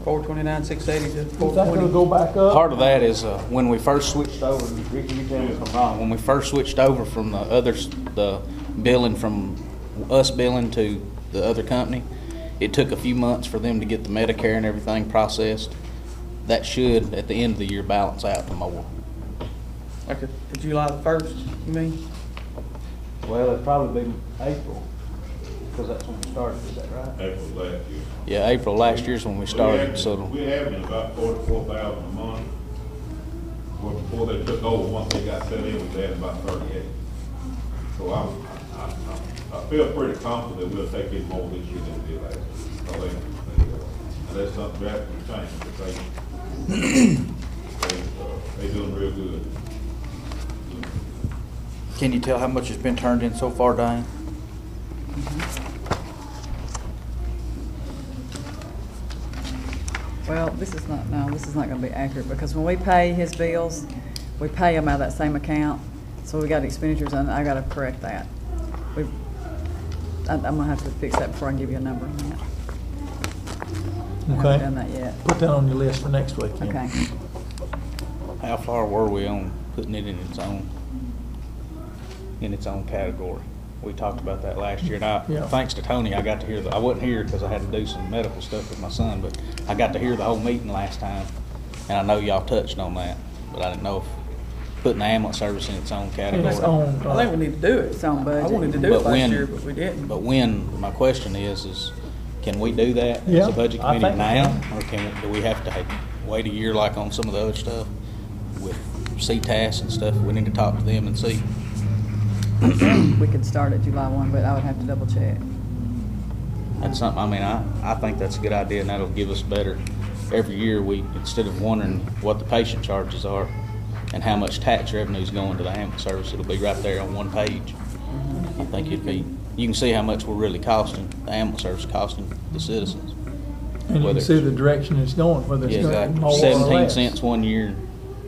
429,680 to Is that gonna 420. go back up? Part of that is when we first switched over, Ricky, you tell me if I'm wrong, when we first switched over from the billing from us billing to the other company, it took a few months for them to get the Medicare and everything processed. That should, at the end of the year, balance out to more. Like July the 1st, you mean? Well, it'd probably be April, because that's when we started, is that right? April last year. Yeah, April last year's when we started, so. We're averaging about 44,000 a month. Well, before they took over, once they got set in, we was adding about 38. So I feel pretty confident we'll take in more this year than we did last year. So unless something drastically changes, but they doing real good. Can you tell how much has been turned in so far, Diane? Well, this is not gonna be accurate, because when we pay his bills, we pay them out of that same account. So we got expenditures, and I gotta correct that. I'm gonna have to fix that before I can give you a number on that. I Okay. haven't done that yet. Put that on your list for next week. Ken. Okay. How far were we on putting it in its own category? We talked about that last year, and Yeah. thanks to Tony, I got to hear I wasn't here because I had to do some medical stuff with my son, but I got to hear the whole meeting last time, and I know y'all touched on that, but I didn't know if putting the ambulance service in its own category. Its own, I think we need to do it. It's on budget. I wanted to do it But last when- year, but we didn't. But my question is can we do that as Yeah, a budget I committee think now? we Or do we have to wait a year like on some of the other stuff with CTAS and stuff? We need to talk to them and see. We could start at July 1, but I would have to double check. That's something, I mean, I think that's a good idea, and that'll give us better, every year, instead of wondering what the patient charges are and how much tax revenue is going to the ambulance service, it'll be right there on one page. I think you can see how much we're really costing, the ambulance service costing the citizens. and you Whether can see it's- the direction it's going, whether it's Yeah, going exactly. more or 17 less. cents one year,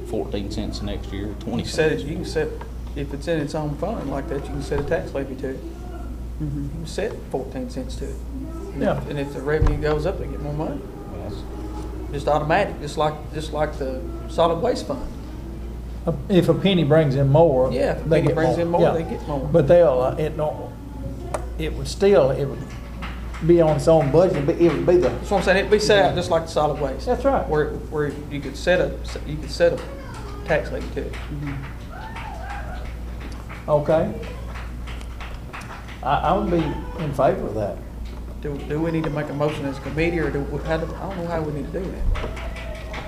14 cents the next year, 20 You set cents. it, you can set, if it's in its own fund like that, you can set a tax levy to it. You can set 14 cents to it. Yeah. And if the revenue goes up, they get more money. Yes. Just automatic, just like the solid waste fund. If a penny brings in more. Yeah, if a they penny get brings in more, Yeah. they get more. But it would be on its own budget, but it would be the, That's what I'm saying, it'd be set out just like the solid waste. That's right. Where you could set a tax levy to it. okay. I would be in favor of that. Do we need to make a motion as a committee, or I don't know how we need to do that.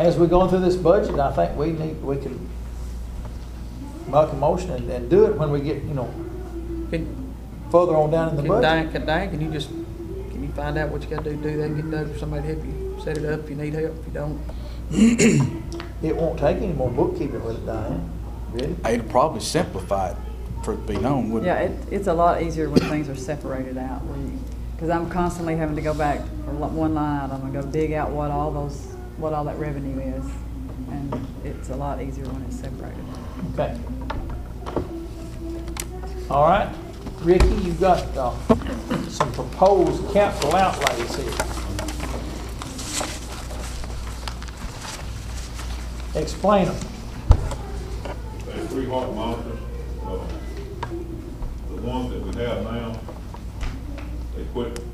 As we're going through this budget, I think we can make a motion and do it when we get, Can further on down in the budget. Diane, can you find out what you gotta do that, get Doug or somebody to help you set it up if you need help, if you don't? It won't take any more bookkeeping with it, Diane. Really? It'd probably simplify it, truth be known, wouldn't Yeah, it? it's a lot easier when things are separated out, because I'm constantly having to go back for one line item and go dig out what all that revenue is, and it's a lot easier when it's separated. Okay. All right. Ricky, you've got some proposed capital outlays here. Explain them. There's 3 heart monitors. The ones that we have now,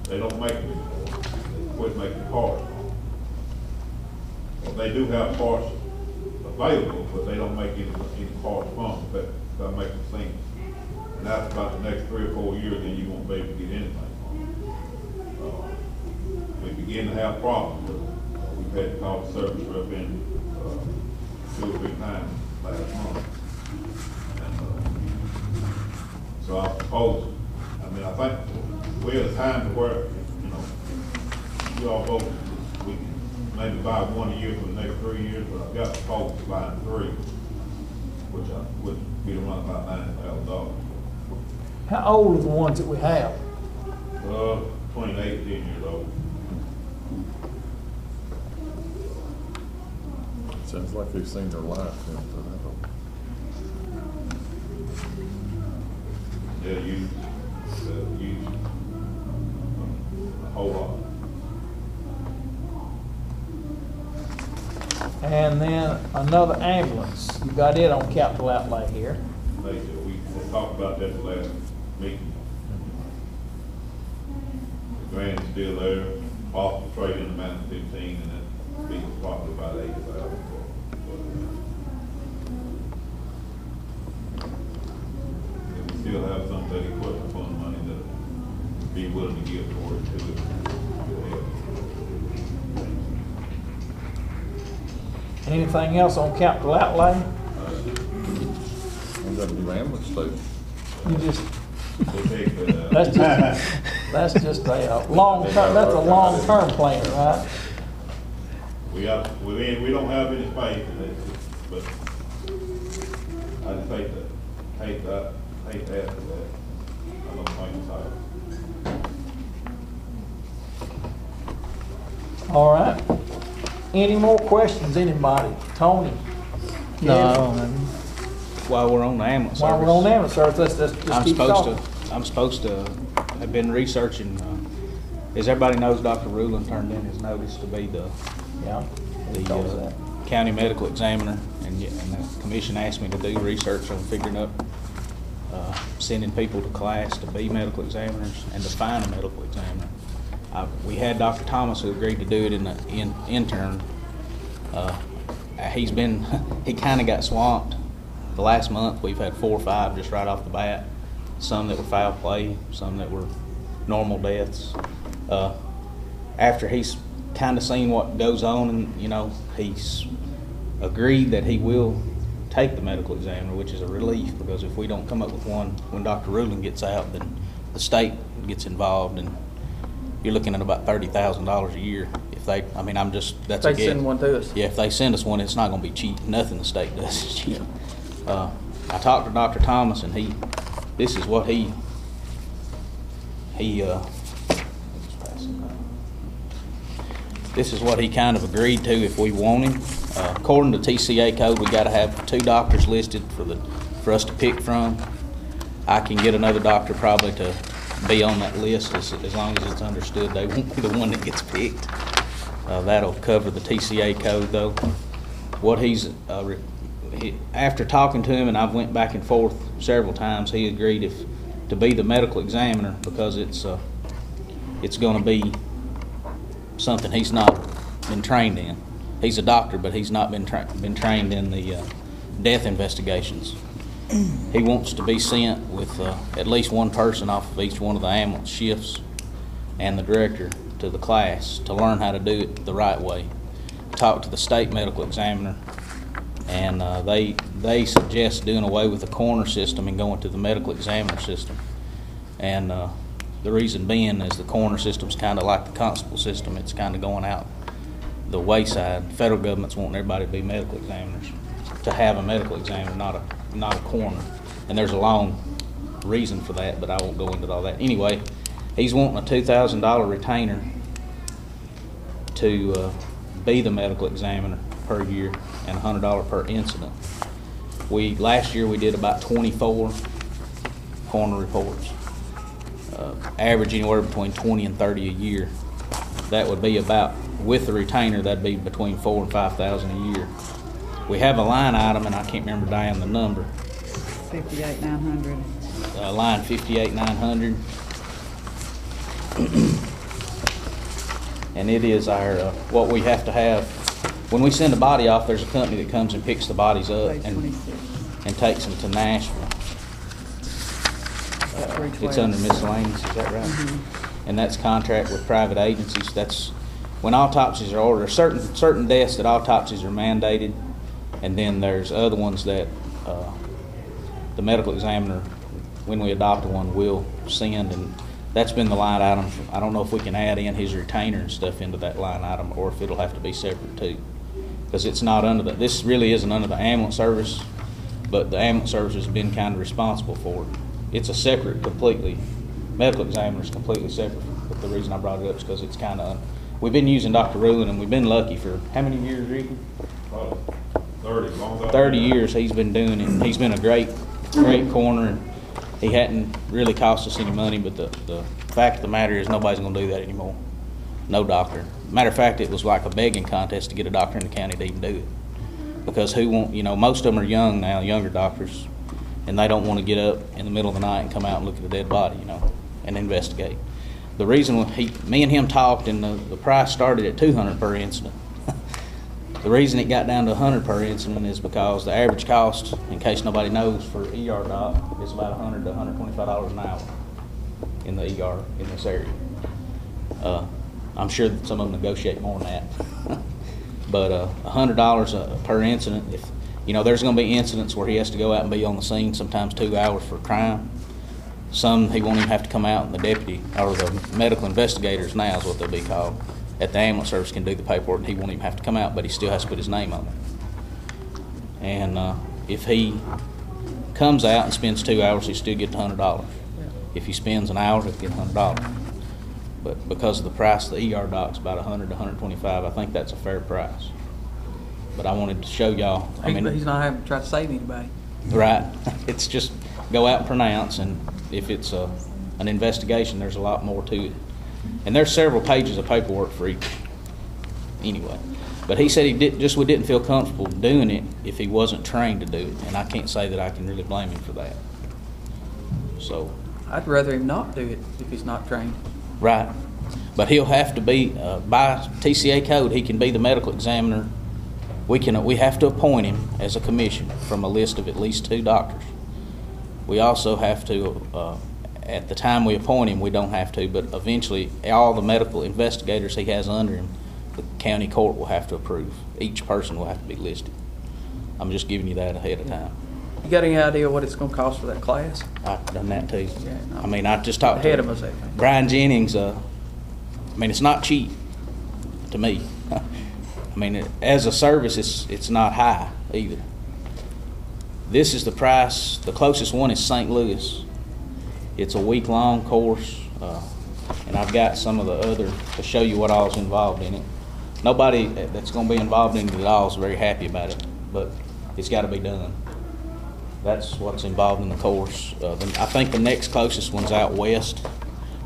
they don't make them anymore. They quit making parts. Well, they do have parts available, but they don't make any parts from them, if that makes sense. And after about the next 3 or 4 years, then you won't be able to get anything from them. We begin to have problems with them. We've had to call the service rep in 2 or 3 times last month. So I propose, I think we're at a time to where, we all vote, we can maybe buy 1 a year for the next 3 years, but I've got proposals to buy 3, which would be around about $90,000. How old are the ones that we have? 28, 10 years old. Sounds like they've seen their life. They're used a whole lot. And then another ambulance. You got it on capital outlay here. We talked about that the last meeting. The grant's still there, possible trade-in amount of 15, and that be probably about 80,000. And we still have some of that equipment fund money that be willing to give toward it to Anything else on capital outlay? We've got to do ambulance too. You just, it. that's just a long-term plan, right? We don't have any space in it, but I just hate to ask for that. I don't think it's All right. Any more questions, anybody? Tony? No. While we're on the ambulance While service. we're on ambulance service, let's just keep talking. I'm supposed to have been researching, as everybody knows, Dr. Rulon turned in his notice to be the county medical examiner, and the commission asked me to do research on figuring up sending people to class to be medical examiners and to find a medical examiner. We had Dr. Thomas who agreed to do it in the intern. He kind of got swamped. The last month we've had 4 or 5 just right off the bat. Some that were foul play, some that were normal deaths. After he's kind of seen what goes on, and he's agreed that he will take the medical examiner, which is a relief, because if we don't come up with one when Dr. Rulin gets out, then the state gets involved, and you're looking at about $30,000 a year. If they, that's a They guess. send one to us. Yeah, if they send us one, it's not going to be cheap. Nothing the state does is cheap. I talked to Dr. Thomas, and this is what he kind of agreed to if we want him. According to TCA code, we got to have 2 doctors listed for us to pick from. I can get another doctor probably to be on that list as long as it's understood they won't be the one that gets picked. That'll cover the TCA code though. What after talking to him, and I've went back and forth several times, he agreed to be the medical examiner because it's going to be something he's not been trained in. He's a doctor, but he's not been trained in the death investigations. He wants to be sent with at least one person off of each one of the ambulance shifts and the director to the class to learn how to do it the right way. Talked to the state medical examiner, and they suggest doing away with the coroner system and going to the medical examiner system. And the reason being is the coroner system's kind of like the constable system. It's kind of going out the wayside. The federal government's wanting everybody to be medical examiners, to have a medical examiner, not a coroner. And there's a long reason for that, but I won't go into all that. Anyway, he's wanting a $2,000 retainer to be the medical examiner per year and $100 per incident. Last year we did about 24 coroner reports, average anywhere between 20 and 30 a year. That would be about, with the retainer, that'd be between $4,000 and $5,000 a year. We have a line item, and I can't remember, Diane, the number. 58,900. Line 58,900. And it is our, what we have to have. When we send a body off, there's a company that comes and picks the bodies up and takes them to Nashville. It's under miscellaneous, is that right? Mm-hmm. And that's contract with private agencies. That's when autopsies are ordered. There's certain deaths that autopsies are mandated, and then there's other ones that the medical examiner, when we adopt one, will send, and that's been the line item. I don't know if we can add in his retainer and stuff into that line item, or if it'll have to be separate too, because it's not under this really isn't under the ambulance service, but the ambulance service has been kind of responsible for it. It's a separate, completely, medical examiner is completely separate. But the reason I brought it up is because it's kind of, we've been using Dr. Rulin, and we've been lucky for how many years, Ricky? 30 years he's been doing it. He's been a great coroner, and he hadn't really cost us any money, but the fact of the matter is nobody's going to do that anymore. No doctor. Matter of fact, it was like a begging contest to get a doctor in the county to even do it. Because who won't, most of them are young now, younger doctors, and they don't want to get up in the middle of the night and come out and look at a dead body, and investigate. The reason me and him talked, and the price started at $200 per incident. The reason it got down to $100 per incident is because the average cost, in case nobody knows, for ER doc is about $100 to $125 an hour in the ER in this area. I'm sure that some of them negotiate more than that. But $100 per incident. If there's going to be incidents where he has to go out and be on the scene, sometimes 2 hours for crime. Some he won't even have to come out, and the deputy or the medical investigators now is what they'll be called at the ambulance service can do the paperwork, and he won't even have to come out, but he still has to put his name on it. And if he comes out and spends 2 hours, he still gets $100. If he spends an hour, he'll get $100. But because of the price of the ER doc's about $100 to $125, I think that's a fair price. But I wanted to show y'all. He's not having to try to save anybody. Right. It's just go out and pronounce, and if it's an investigation, there's a lot more to it. And there's several pages of paperwork for each. Anyway, but he said we didn't feel comfortable doing it if he wasn't trained to do it, and I can't say that I can really blame him for that. So, I'd rather him not do it if he's not trained. right. But he'll have to be, by TCA code, he can be the medical examiner. We have to appoint him as a commission from a list of at least 2 doctors. We also have to, at the time we appoint him, we don't have to, but eventually all the medical investigators he has under him, the county court will have to approve. Each person will have to be listed. I'm just giving you that ahead of time. You got any idea what it's gonna cost for that class? I've done that too. Yeah, no. I mean, I just talked Ahead to of us, I think. Brian Jennings. I mean, it's not cheap to me. I mean, as a service, it's not high either. This is the price. The closest one is St. Louis. It's a week-long course, and I've got some of the other to show you what all's involved in it. Nobody that's going to be involved in it at all is very happy about it, but it's got to be done. That's what's involved in the course. I think the next closest one's out west.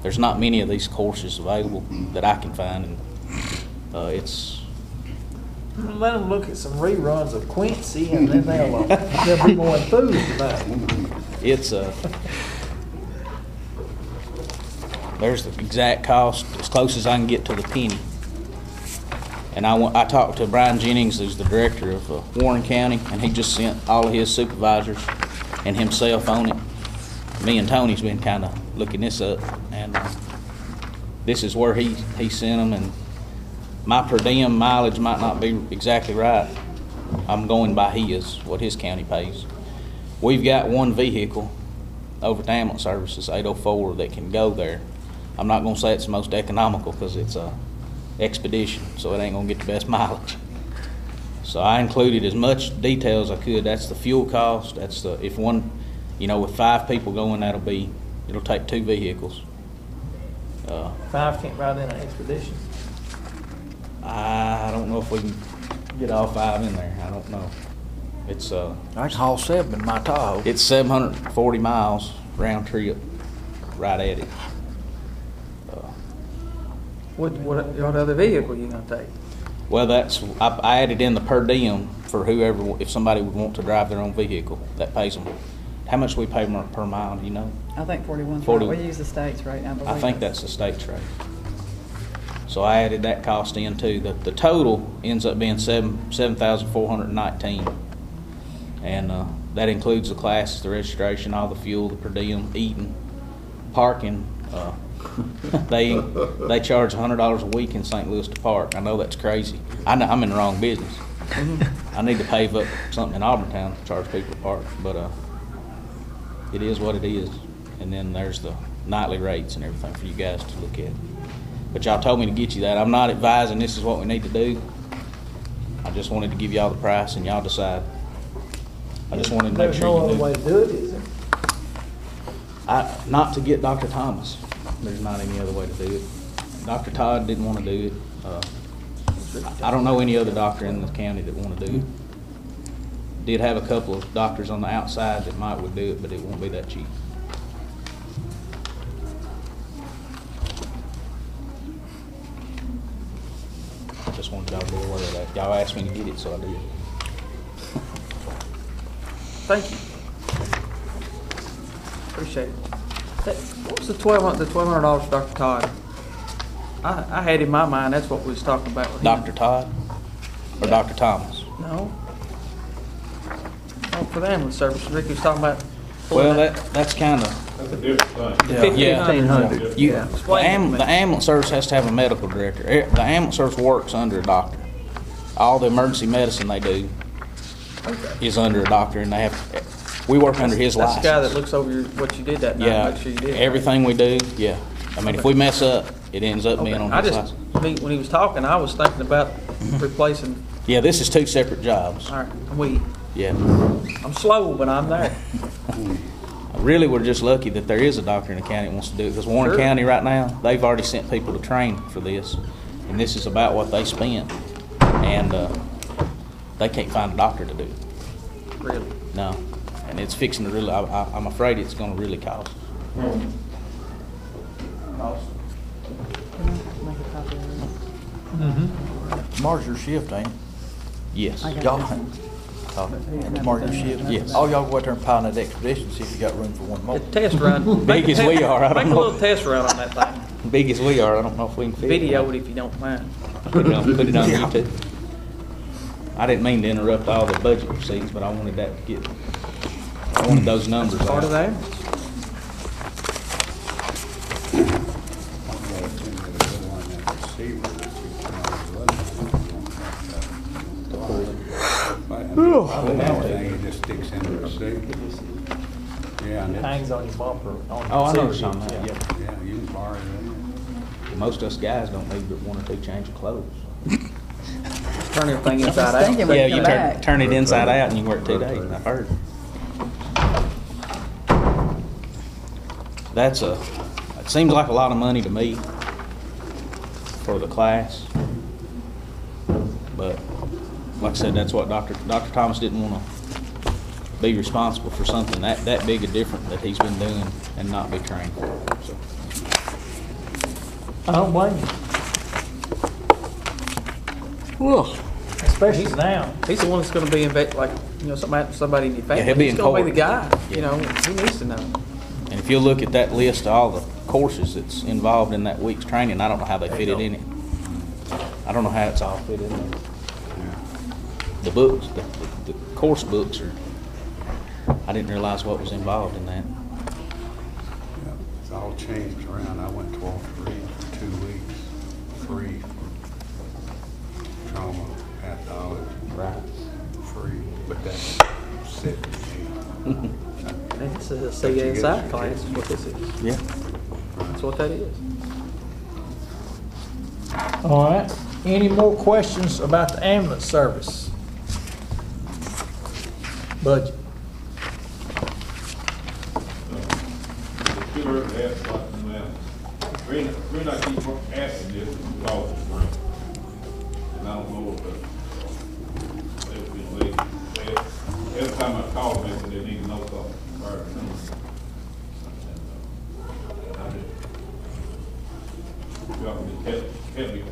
There's not many of these courses available that I can find, and it's. Let them look at some reruns of Quincy, and then they'll be more enthused about it. It's there's the exact cost, as close as I can get to the penny. And I talked to Brian Jennings, who's the director of Warren County, and he just sent all of his supervisors and himself on it. Me and Tony's been kind of looking this up, and this is where he sent them. And my per diem mileage might not be exactly right. I'm going by what his county pays. We've got one vehicle over at ambulance services, 804, that can go there. I'm not going to say it's the most economical because it's a expedition, so it ain't going to get the best mileage. So I included as much detail as I could. That's the fuel cost. That's if one, with 5 people going, it'll take 2 vehicles. 5 can't ride in an expedition. I don't know if we can get all 5 in there. I don't know. It's I can haul 7 in my Tahoe. It's 740 miles round trip, right at it. What other vehicle you gonna take? Well, I added in the per diem for whoever, if somebody would want to drive their own vehicle, that pays them. How much do we pay per mile, do you know? I think 41's 40. right. We use the state's rate, I believe. I think that's the state's rate. So I added that cost in too. The total ends up being $7,419, and that includes the classes, the registration, all the fuel, the per diem, eating, parking. They charge $100 a week in St. Louis to park. I know that's crazy. I'm in the wrong business. I need to pave up something in Auburntown to charge people to park, but it is what it is. And then there's the nightly rates and everything for you guys to look at. But y'all told me to get you that. I'm not advising this is what we need to do. I just wanted to give y'all the price and y'all decide. I just wanted to make There's sure no you other knew. way to do it, is there? Not to get Dr. Thomas. There's not any other way to do it. Dr. Todd didn't want to do it. I don't know any other doctor in the county that want to do it. Did have a couple of doctors on the outside that would do it, but it won't be that cheap. I just wanted y'all to be aware of that. Y'all asked me to get it, so I did. Thank you. Appreciate it. What was the $1,200 for Dr. Todd? I had in my mind that's what we was talking about with him. Dr. Todd or Dr. Thomas? No. Oh, for the ambulance service. Ricky was talking about. Well, that's kind of. That's a different thing. Yeah. 1,500. You, Yeah. the Explain it to me. ambulance service has to have a medical director. The ambulance service works under a doctor. All the emergency medicine they do is under a doctor, and we work under his That's license. the guy that looks over what you did that night. Yeah, Make sure you did. it. everything we do, yeah. I mean, if we mess up, it ends up being Okay. on I his just, license. when he was talking, I was thinking about replacing. Yeah, this is 2 separate jobs. All right, Yeah. I'm slow, but I'm there. Really, we're just lucky that there is a doctor in the county that wants to do it, because Warren Sure. County right now, they've already sent people to train for this, and this is about what they spent, and they can't find a doctor to do it. Really. No, and it's fixing to really, I'm afraid it's gonna really cost. Make a copy of it. Tomorrow's your shift, ain't it? Yes. I got Y'all, it. call it? Mark your shift? Yes. All y'all go out there and pile in that expedition, see if you got room for one more. A test run. Big as we are, I don't Make a know. little test run on that thing. Big as we are, I don't know if we can fit it. Video it if you don't mind. Put it on Yeah. YouTube. I didn't mean to interrupt all the budget proceedings, but I wanted that to get, I wanted those numbers Part of out. that. It just sticks in the receipt. Yeah, and it's, Hangs on your bumper. Oh, I know what you're talking about, yeah. yeah, you can borrow it in Most of us guys don't need but one or two change of clothes. Turn everything inside I was out. thinking when Yeah, you you come back. turn it inside out and you work 2 days, I've heard. It seems like a lot of money to me for the class. But, like I said, that's what Dr. Thomas didn't want to be responsible for something that big a difference that he's been doing and not be trained for it, so. I don't blame you, especially now. He's the one that's gonna be like, somebody in your family. Yeah, he'll be He's in gonna be the court. guy, he needs to know. And if you look at that list of all the courses that's involved in that week's training, I don't know how they fit it in it. I don't know how it's all fit in there. The books, the course books are, I didn't realize what was involved in that. Yeah, it's all changed around. I went 12-3 for 2 weeks, free for trauma, pathology. Right. Free, but that's sick. It's a CSI class is what this is. Yeah. That's what that is. All right, any more questions about the ambulance service? Budget. Too early to ask about the amount. The reason I keep asking this is because it's grant. And I don't know if it's been late. Every time I call them, they say they need to know something prior to coming. And I just, y'all can just help me.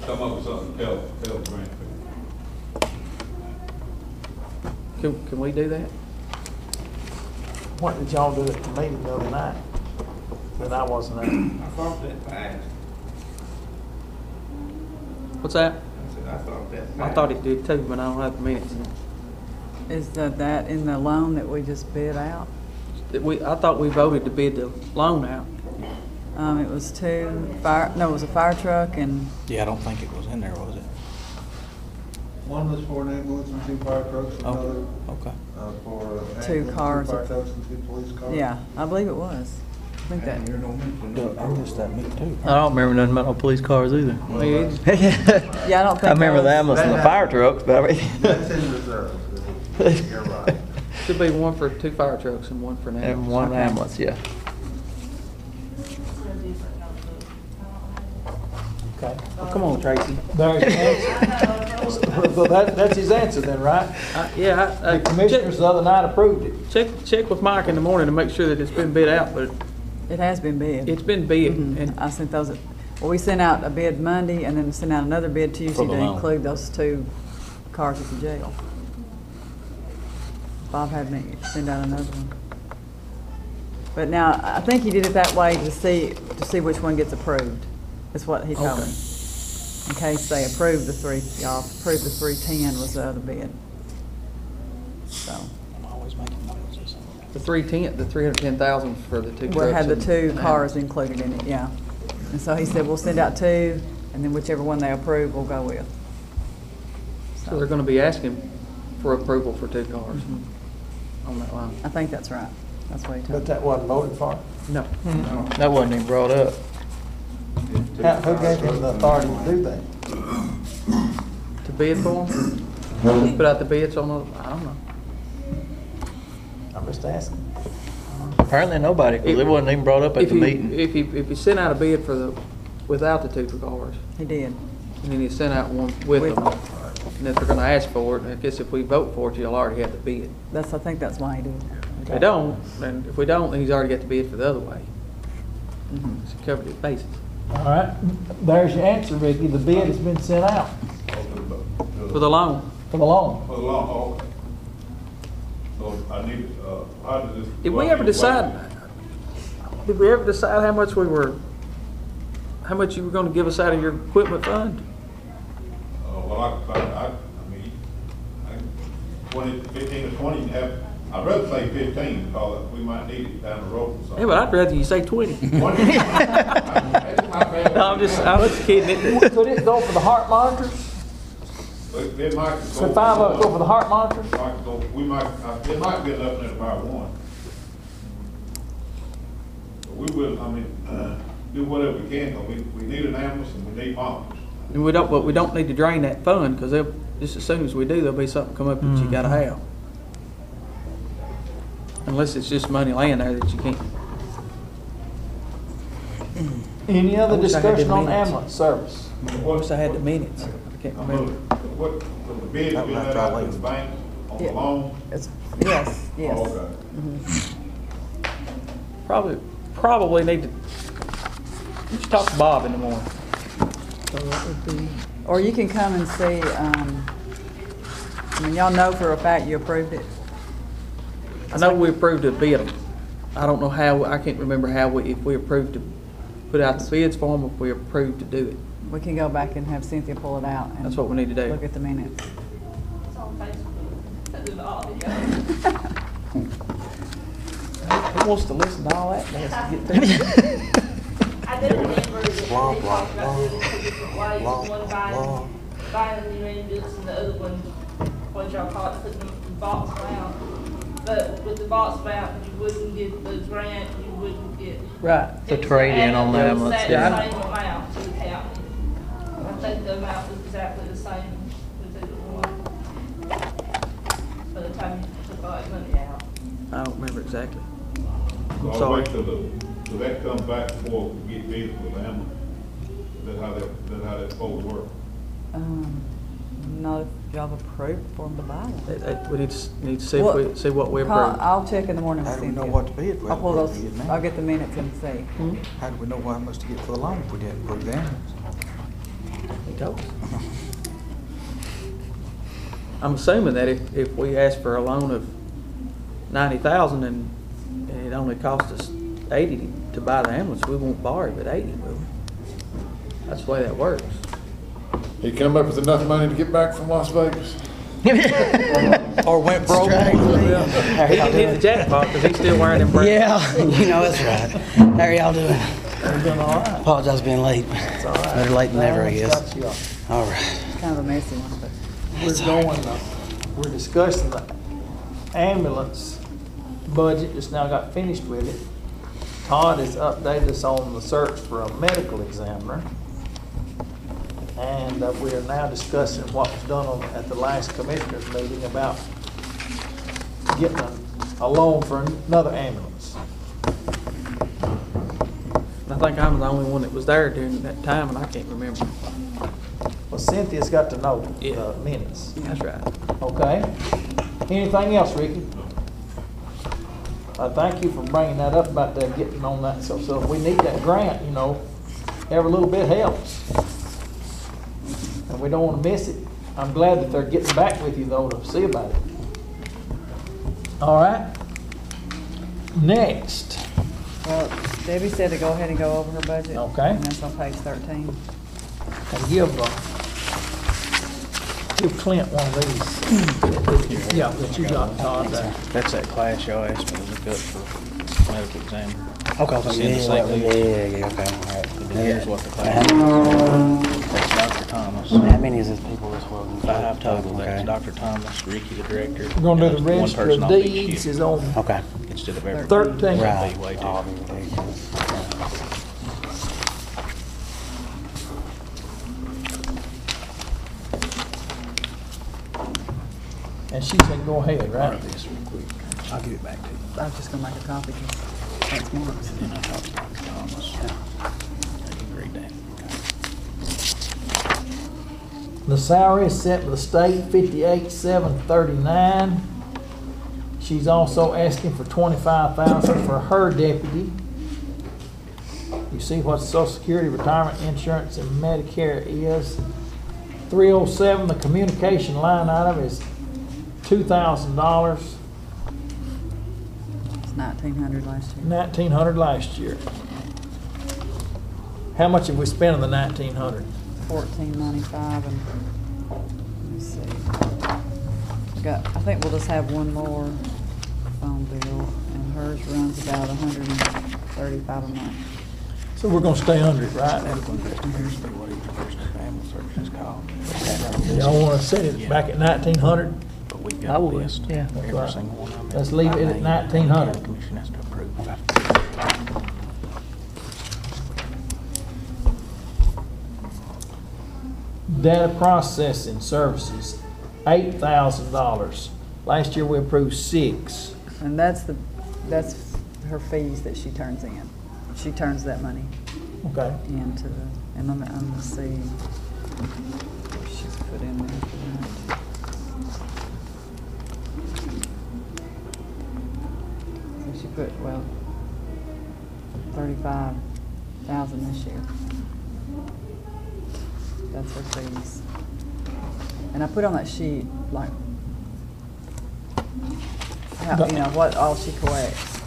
Come up with something, tell the grant people. Can we do that? What did y'all do at the meeting the other night that I wasn't at? I thought that passed. What's that? I said, I thought that I passed. thought it did too, but I don't have the minutes. Is that in the loan that we just bid out? I thought we voted to bid the loan out. It was it was a fire truck and, Yeah, I don't think it was in there, was it? One was for an ambulance and 2 fire trucks, Oh, another okay. for an 2 ambulance, cars. 2 fire trucks and 2 police cars. yeah, I believe it was. I think that, I missed that, me too. I don't remember nothing about no police cars either. yeah, I don't think. I remember the that ambulance and the fire trucks, but I mean. That's in reserve. You're right. Should be one for 2 fire trucks and one for an ambulance. And one Okay. ambulance, yeah. Okay. Oh, come on, Tracy. There's your answer. Well, that's his answer then, right? Yeah, The commissioners the other night approved it. check with Mike in the morning to make sure that it's been bid out, but It has been bid. it's been bid. Mhm. And I sent those, well, we sent out a bid Monday and then sent out another bid Tuesday For the to loan. include those 2 cars at the jail. Bob had me send out another one. But now, I think he did it that way to see which one gets approved. That's what he told me. In case they approve y'all approve the 310 was the other bid. So, I'm always making notes or something. the 310,000 for the 2 trucks. we had the and 2 an cars ambulance. included in it, yeah. And so he said, we'll send out 2, and then whichever one they approve, we'll go with. So they're gonna be asking for approval for 2 cars on that line. I think that's right. That's what he told But me. that wasn't voted for. No, that wasn't even brought up. Who gave him the authority to do that? To bid for them? Put out the bids on the, I don't know. I'm just asking. Apparently nobody, because it wasn't even brought up at If the you, meeting. if you sent out a bid without the 2 cars, He did. and then you sent out one with them, and if they're gonna ask for it, I guess if we vote for it, you'll already have the bid. I think that's why he did. If they don't, then if we don't, then he's already got the bid for the other way. So he covered his bases. All right, there's your answer, Ricky. The bid has been sent out. For the loan. For the loan. For the loan, oh, okay. So I need, how does this? Did we ever decide how much you were gonna give us out of your equipment fund? Well, I mean, 20, 15 or 20, I'd rather say 15, because we might need it down the road or something. Yeah, but I'd rather you say 20. 20. That's my favorite. No, I'm just kidding. Could it go for the heart monitors? It might go. Could 5 of it go for the heart monitors? It might be enough in about one. But we will, I mean, do whatever we can, because we need an ambulance and we need monitors. And but we don't need to drain that fund, because just as soon as we do, there'll be something come up that you gotta have. Unless it's just money laying there that you can't. Any other I wish I had discussion the on minutes. ambulance service? I wish I had the minutes. I can't remember. What, with the bids being let out to the bank on the Yeah. loan? Yes, yes. Oh, okay. Probably need to, you should talk to Bob in the morning. Or you can come and see, I mean, y'all know for a fact you approved it. I know we approved to bid them. I don't know how, I can't remember if we approved to put out the bids for them, or if we approved to do it. We can go back and have Cynthia pull it out. And That's what we need to do. Look at the minutes. It's on Facebook. I do the audio. Who wants to listen to all that? They have to get through. I do remember that they talked about doing it two different ways. One buying a new ambulance and the other one, what y'all call it, putting the box mount. But with the box mount, you wouldn't get the grant, you wouldn't get. Right. The trade-in on the ambulance, It's yeah. the same amount to the county. I think the amount was exactly the same with either one. By the time you took all that money out. I don't remember exactly. So I'll sorry. wait till that comes back before we get bids with the ambulance. Is that how that supposed to work? No, y'all have approved for them to buy them. We need to see if see what we approved. I'll check in the morning with How do we Cynthia. know what to bid? I'll pull those, I'll get the minutes and see. How do we know how much to get for the loan if we didn't approve the ambulance? He told us. I'm assuming that if we ask for a loan of 90,000 and it only cost us 80 to buy the ambulance, we won't borrow it at 80, will we? That's the way that works. He come up with enough money to get back from Las Vegas. Or went broke? He didn't hit the jackpot because he's still wearing them bracelets. Yeah, you know that's right. How are y'all doing? We're doing all right. Apologize for being late. It's all right. Better late than never, I guess. Got you off. All right. It's kind of a messy one, but. We're discussing the ambulance budget, just now got finished with it. Todd has updated us on the search for a medical examiner. And we are now discussing what was done at the last commissioners meeting about getting a loan for another ambulance. I think I'm the only one that was there during that time, and I can't remember. Well, Cynthia's got to know Yeah. the minutes. That's right. Okay. Anything else, Ricky? Thank you for bringing that up about that, getting on that. So if we need that grant, you know, every little bit helps. And we don't want to miss it. I'm glad that they're getting back with you though to see about it. All right. Next. Well, Debbie said to go ahead and go over her budget. Okay. And that's on page 13. And give Clint one of these. Yeah, that you got, Todd, there. That's that class y'all asked me to look up for medical examiner. Okay, It's in the same yeah, okay, all right. Here's what the class is. That's Dr. Thomas. How many is this people as well? 5 total. That's Okay. Dr. Thomas, Ricky, the director. We're gonna do and the one register person of on each deeds shift. is on Okay. Instead of every. 13. Right. Be way All different. of them, And she said, go ahead, right? This real quick. I'll give it back to you. I was just gonna make a copy, 'cause that's Mark's. And then I talked to Dr. Thomas. You can read that. The salary is set with the state, 58,739. She's also asking for 25,000 for her deputy. You see what Social Security, retirement insurance, and Medicare is. 307, the communication line item is $2,000, It's 1,900 last year. 1,900 last year. How much have we spent on the 1,900? 1495 and, let's see. I think we'll just have one more phone bill, and hers runs about 135 a month. So we're gonna stay under it, right? Y'all wanna set it back at 1,900? I would, yeah. That's right. Let's leave it at 1,900. Commission has to approve. Data processing services, $8,000. Last year we approved 6. And that's her fees that she turns in. She turns that money Okay. into the, and I'm gonna see what she's put in there for that. So she put, well, 35,000 this year. That's her fees. And I put on that sheet, like, how, you know, what all she collects.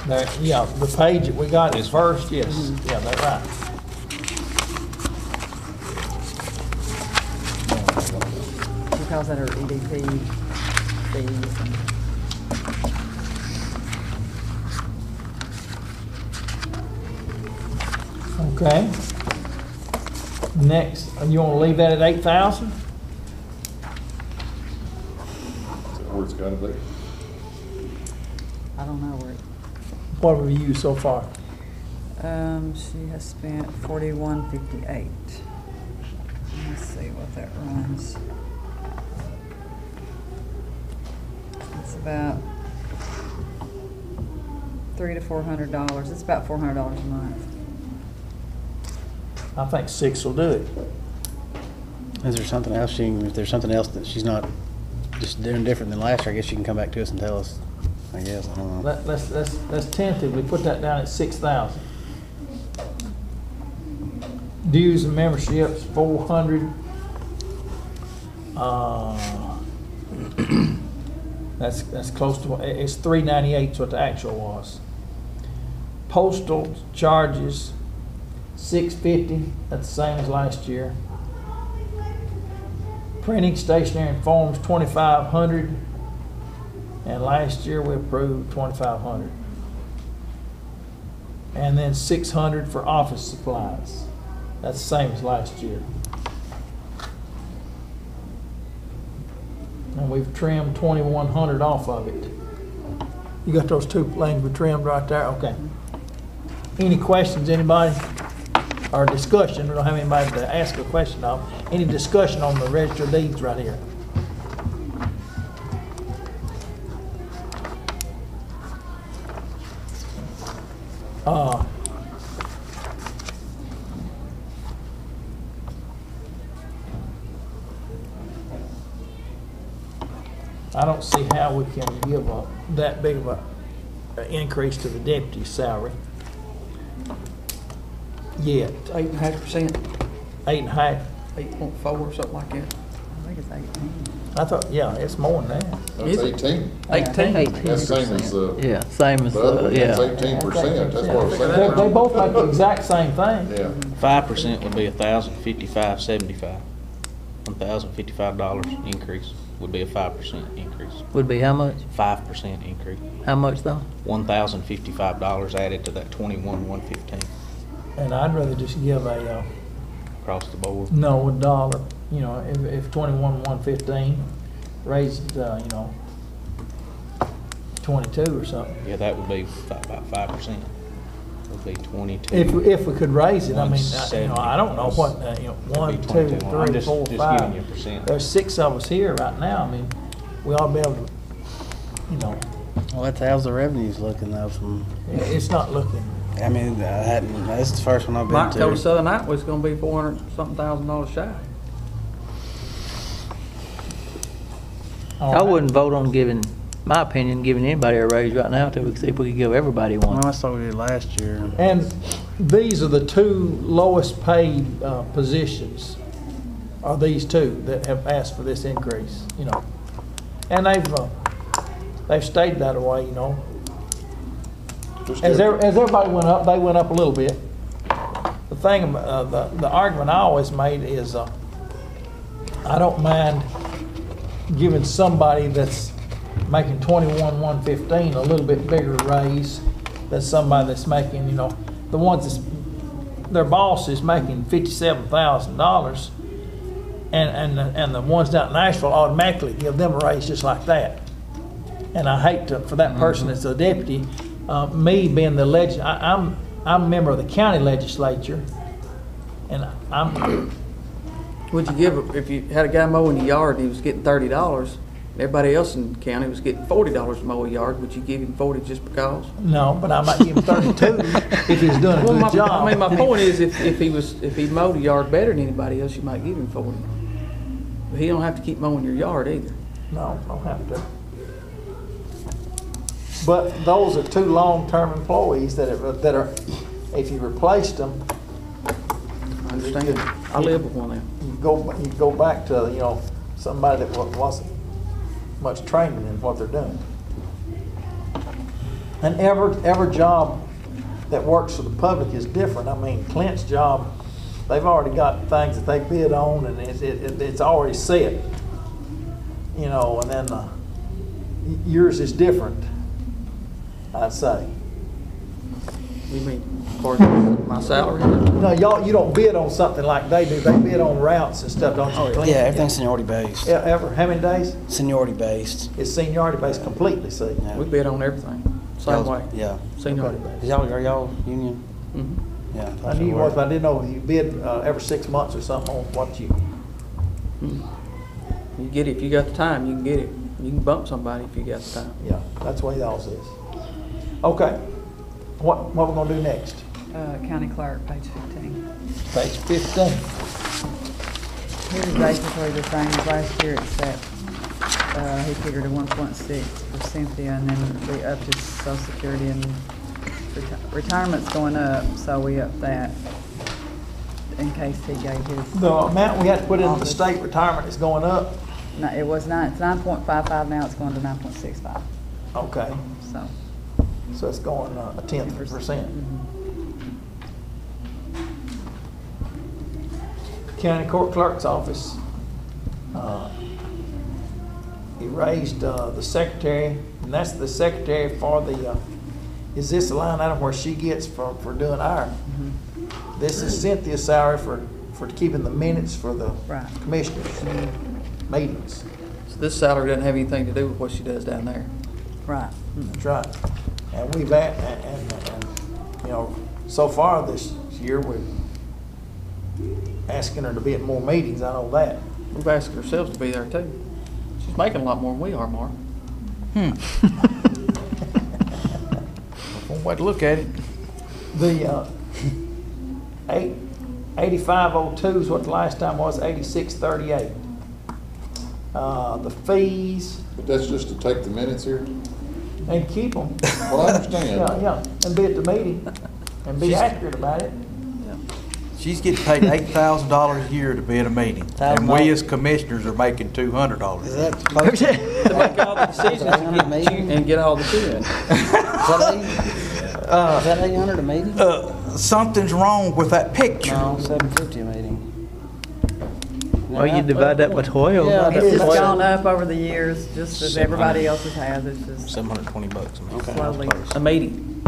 There, yeah, the page that we got is first, yes. Yeah, that's right. She calls that her EDP fees. Okay. Next, you want to leave that at 8,000? Is that where it's got it there? I don't know where, What have we used so far? she has spent 4158. Let's see what that runs. It's about $300 to $400. It's about $400 a month. I think 6 will do it. Is there something else if there's something else that she's not just doing different than last year, I guess she can come back to us and tell us, I guess, I don't know. Let's tentatively put that down at 6,000. Dues and memberships, 400. That's close to, it's 398 is what the actual was. Postal charges, 650, that's the same as last year. Printing, stationery, and forms, 2,500. And last year we approved 2,500. And then 600 for office supplies. That's the same as last year. And we've trimmed 2,100 off of it. You got those 2 lanes we trimmed right there? Okay. Any questions, anybody? Or discussion? We don't have anybody to ask a question of. Any discussion on the register of deeds right here? I don't see how we can give that big of a increase to the deputy's salary yet. 8.5%, 8.5. 8.4 or something like that. I think it's 18. I thought, yeah, it's more than that. That's 18. 18. That's same as the, Yeah, same as the other the, one, that's yeah. 18%, that's what I'm They saying. both make the exact same thing. Yeah. 5% would be $1,055.75. $1,055 increase would be a 5% increase. Would be how much? 5% increase. How much though? $1,055 added to that 21,115 And I'd rather just give a, across the board. no, a dollar. You know, if 21,115 raised, you know, 22 or something. Yeah, that would be about 5%. Would be 22. If we could raise it, I mean, you know, I don't know 170 what, you know, That'd 1, be 2, 22. I'm 3, just 4, giving 5. you a percent. There's 6 of us here right now. I mean, we ought to be able to, you know, Well, that's how's the revenues looking though from, it's not looking. I mean, this is the first one I've been Mike told us to. the other night was gonna be $400-something thousand shy. all I right. wouldn't vote on giving, my opinion, giving anybody a raise right now till we see if we could give everybody Well, one. that's what we did last year. And these are the 2 lowest paid positions are these two that have asked for this increase, you know. And they've stayed that way, you know. As everybody went up, they went up a little bit. The thing, the argument I always made is, I don't mind giving somebody that's making 21,115 a little bit bigger raise than somebody that's making, you know, the ones that's, their boss is making $57,000, and the ones down in Nashville automatically give them a raise just like that. And I hate to, for that person that's a deputy, me being the I'm a member of the county legislature, and Would you give, if you had a guy mowing your yard and he was getting $30, everybody else in the county was getting $40 to mow a yard, would you give him 40 just because? No, but I might give him 32 if he's doing a good job. I mean, my point is, if he mowed a yard better than anybody else, you might give him 40. But he don't have to keep mowing your yard either. No, don't have to. But those are two long-term employees that are, if you replaced them, I understand. I live with one of them. you go back to, you know, somebody that wasn't much training in what they're doing. And every job that works for the public is different. I mean, Clint's job, they've already got things that they bid on, and it's already set. You know, and then yours is different, I'd say. You mean, part of my salary? No, you don't bid on something like they do. They bid on routes and stuff, don't you? Clint? Yeah, everything's seniority based. Yeah, how many days? Seniority based. It's seniority based completely, see? Yeah. We bid on everything, same way. Yeah. Seniority based. Are y'all union? Mm-hmm. Yeah. I knew you was, but I didn't know you bid every 6 months or something on what you. You get it, if you got the time, you can get it. You can bump somebody if you got the time. Yeah, that's the way y'all is. Okay, what we're gonna do next? County clerk, page 15. Page 15. This is basically the same as last year, except he figured a 1.6 for Cynthia, and then we upped his Social Security, and retirement's going up, so we upped that in case he gave his. The amount we have to put into the state retirement is going up? No, it was it's 9.55 now, it's going to 9.65. Okay. So it's going a 10%. County Court Clerk's office, he raised the secretary, and that's the secretary for the, is this a line item where she gets for doing our? This is Cynthia's salary for keeping the minutes for the commissioners meetings. So this salary doesn't have anything to do with what she does down there. Right. That's right. And we've and you know, so far this year we're asking her to be at more meetings. I know that. We've asked ourselves to be there too. She's making a lot more than we are, Mark. One way to look at it. The 8502 is what the last time was. 8638. The fees. But that's just to take the minutes here? And keep them. Well, I understand. Yeah, and be at the meeting, and be accurate about it. She's getting paid $8,000 a year to be at a meeting, and we as commissioners are making $200. Is that supposed To make all the decisions and get all the food in. Is that 800 a meeting? Something's wrong with that picture. No, 750 a meeting. Well, you divide that by 12. Yeah, It's just gone up over the years, just as everybody else's has. It's just $720 a meeting. slowly. A meeting.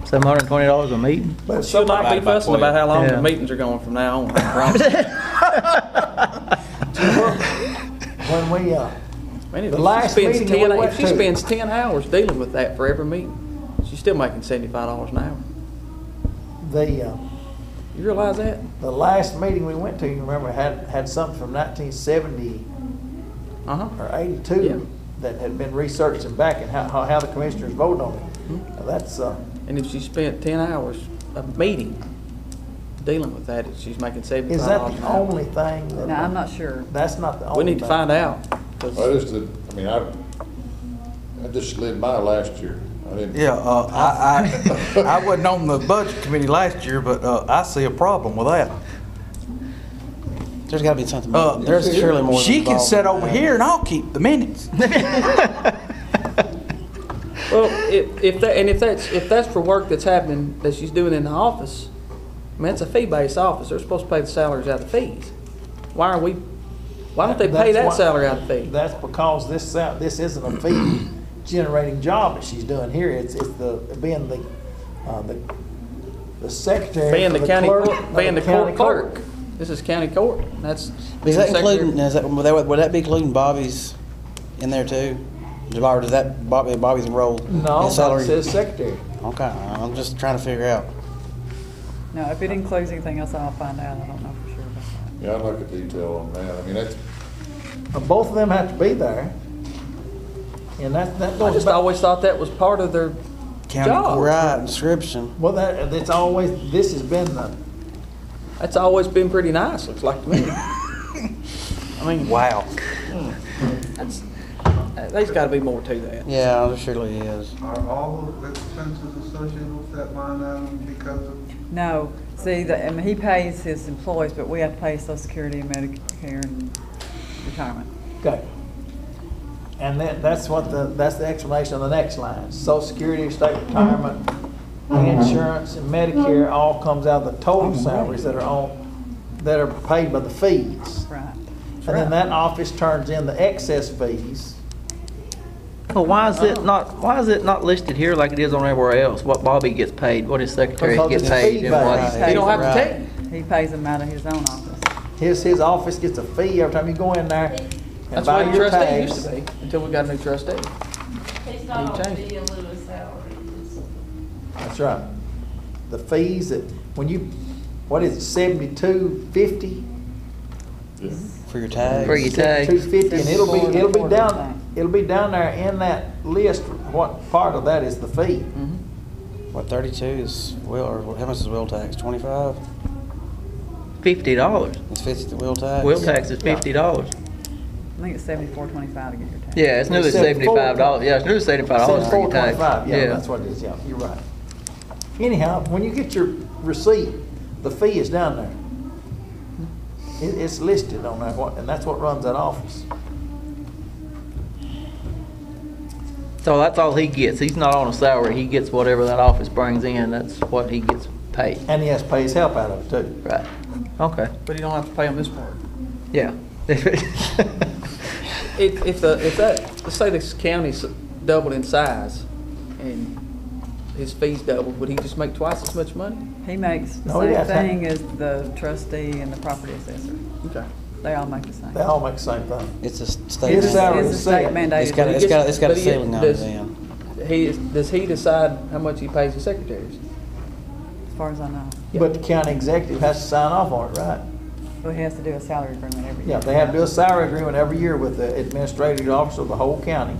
$720 a meeting? But She'll not be fussing about how long Yeah. the meetings are going from now on. I promise. when we Man, the last meeting that we went if she to- spends 10 hours dealing with that for every meeting, she's still making $75 an hour. You realize that? The last meeting we went to, you remember, had something from 1970 or 82 Yeah. that had been researched and back, and how the commissioners voted on it. Now that's And if she spent 10 hours a meeting dealing with that, she's making $75 is that an the hour. only thing? That, No, I'm not sure. That's not the only. We need to thing. find out. 'Cause I just slid by last year. I didn't. Yeah, I wasn't on the budget committee last year, but I see a problem with that. There's gotta be something, there's surely more. She can involved sit in over that. here and I'll keep the minutes. Well, if that's for work that's happening, that she's doing in the office, I mean, it's a fee-based office. They're supposed to pay the salaries out of the fees. Why don't they pay that salary out of the fee? That's because this isn't a fee generating job that she's doing here. It's being the secretary. Being the county clerk, clerk, being the court clerk. This is county court. That's. Is that secretary. including, would that be including Bobby's in there too? Or does that Bobby's role? No, in salary? it says secretary. Okay, I'm just trying to figure out. No, if it includes anything else, I'll find out. I don't know for sure about that. Yeah, I'd like a detail on that. I mean, that's, Both of them have to be there. And that I goes just back. always thought that was part of their County job. Right, description. Well, this has been That's always been pretty nice, looks like to me. I mean, Wow. there's got to be more to that. Yeah, there surely is. Are all of the expenses associated with that line item because of? No, see, I mean, he pays his employees, but we have to pay Social Security and Medicare and retirement. okay. And that's the explanation on the next line. Social Security, state retirement, insurance, and Medicare all comes out of the total salaries that are paid by the fees. Right. And then that office turns in the excess fees. Well, why is it not listed here like it is on everywhere else? What Bobby gets paid, what his secretary Because gets it's paid, and what fee-based. He don't have to Right. take. He pays them out of his own office. His office gets a fee every time you go in there and That's buy what the your trustee used to tags. be, until we got a new trustee. It's not on changed it. fee in lieu of salary. That's right. The fees that, what is it, $72.50? For your tags. For your tag. $2.50, and $74.40. it'll be down there in that list, what part of that is the fee. What, 32 is how much is wheel tax? 25? $50. It's 50 the wheel tax? Wheel tax is $50. I think it's $74.25 to get your tax. Yeah, it's nearly It's $75. Yeah, it's nearly $75 for your tax. $74.25, yeah, that's what it is, yeah, you're right. Anyhow, when you get your receipt, the fee is down there. It's listed on there, and that's what runs that office. So that's all he gets. He's not on a salary. He gets whatever that office brings in. That's what he gets paid. And he has to pay his help out of it too. Right. Okay. But you don't have to pay them this part. Yeah. Let's say this county's doubled in size, and his fees doubled, would he just make twice as much money? He makes the No, he same has to- thing as the trustee and the property assessor. Okay. They all make the same. They all make the same thing. It's a state. His salary It's is a state set. mandated. It's got a But he- ceiling on it does- then. Does he decide how much he pays the secretaries? As far as I know. But the county executive has to sign off on it, right? Well, he has to do a salary agreement every year. Yeah, they have to do a salary agreement every year with the administrative officer of the whole county.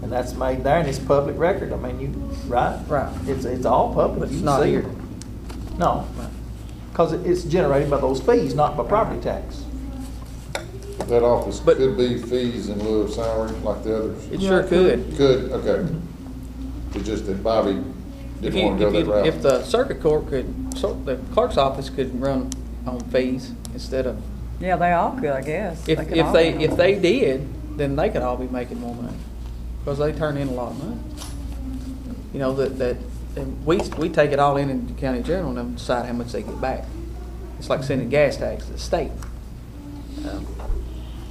And that's made there, and it's public record. I mean, right? Right. It's all public. But You it's can not see here. it. No, because it's generated by those fees, not by property tax. that office But- could be fees in lieu of salary like the others? It sure could. Could, okay. It's just that Bobby If didn't want to go that route. if the circuit court the clerk's office could run on fees instead of, Yeah, they all could, I guess. if could all run if on they it. did, then they could all be making more money, because they turn in a lot of money. You know, and we take it all in the county general and then decide how much they get back. It's like sending gas tax to the state.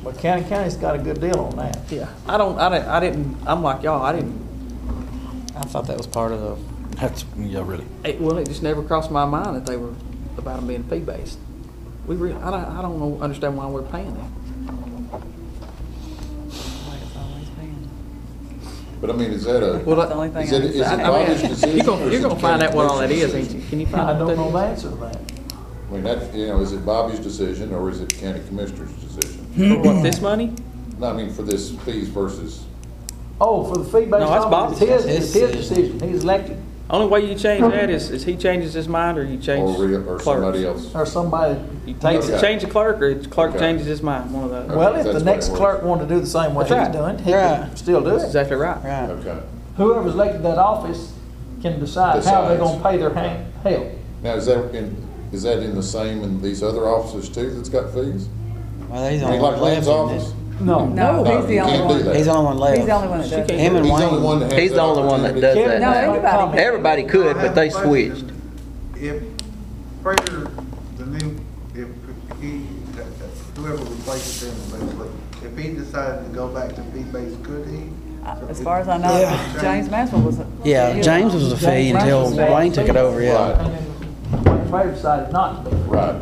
But county's got a good deal on that. Yeah, I'm like y'all, I thought that was part of the. That's, yeah, really. it just never crossed my mind that they were about them being fee-based. I don't understand why we're paying them. Like it's always been. But I mean, is that a, Well, That's the only thing is it, is it Bobby's decision? or is You're it gonna find county out what all that is, commissioner's ain't you? Can you find I out don't what know the that answer to that. I mean, that, is it Bobby's decision or is it county commissioner's decision? is? For what, this money? No, I mean, for this fees versus, Oh, for the fee-based No, that's office, Bobby's. it's his decision. He's elected. Only way you change that is he changes his mind or you change or somebody else. Or somebody You takes Okay. it. change the clerk or the clerk Okay. changes his mind, one of those. Well, if That's the what next it was. clerk wanted to do the same way That's he's right. doing, he Right. could still do That's it. exactly right. Right. Okay. Whoever's elected that office can decide how they're Decides. gonna pay their help. Now, is that in, Is that in the same in these other offices too that's got fees? Well, he's the I mean, only like one Lynn's left, isn't office? No. No, he's the you only can't do one. that. He's the only one left. He's the only one that does that. Him and He's the only one Wayne. that has He's the only one that does opportunity. that. No, anybody can. Everybody could, but they switched. If Fraser, the new, if he, whoever replaces him, basically, if he decided to go back to fee-based, could he? As far as I know, Yeah. James Maxwell was. Yeah, James was a fee until Wayne took it over, yeah. And then Wayne Fraser decided not to be. Right.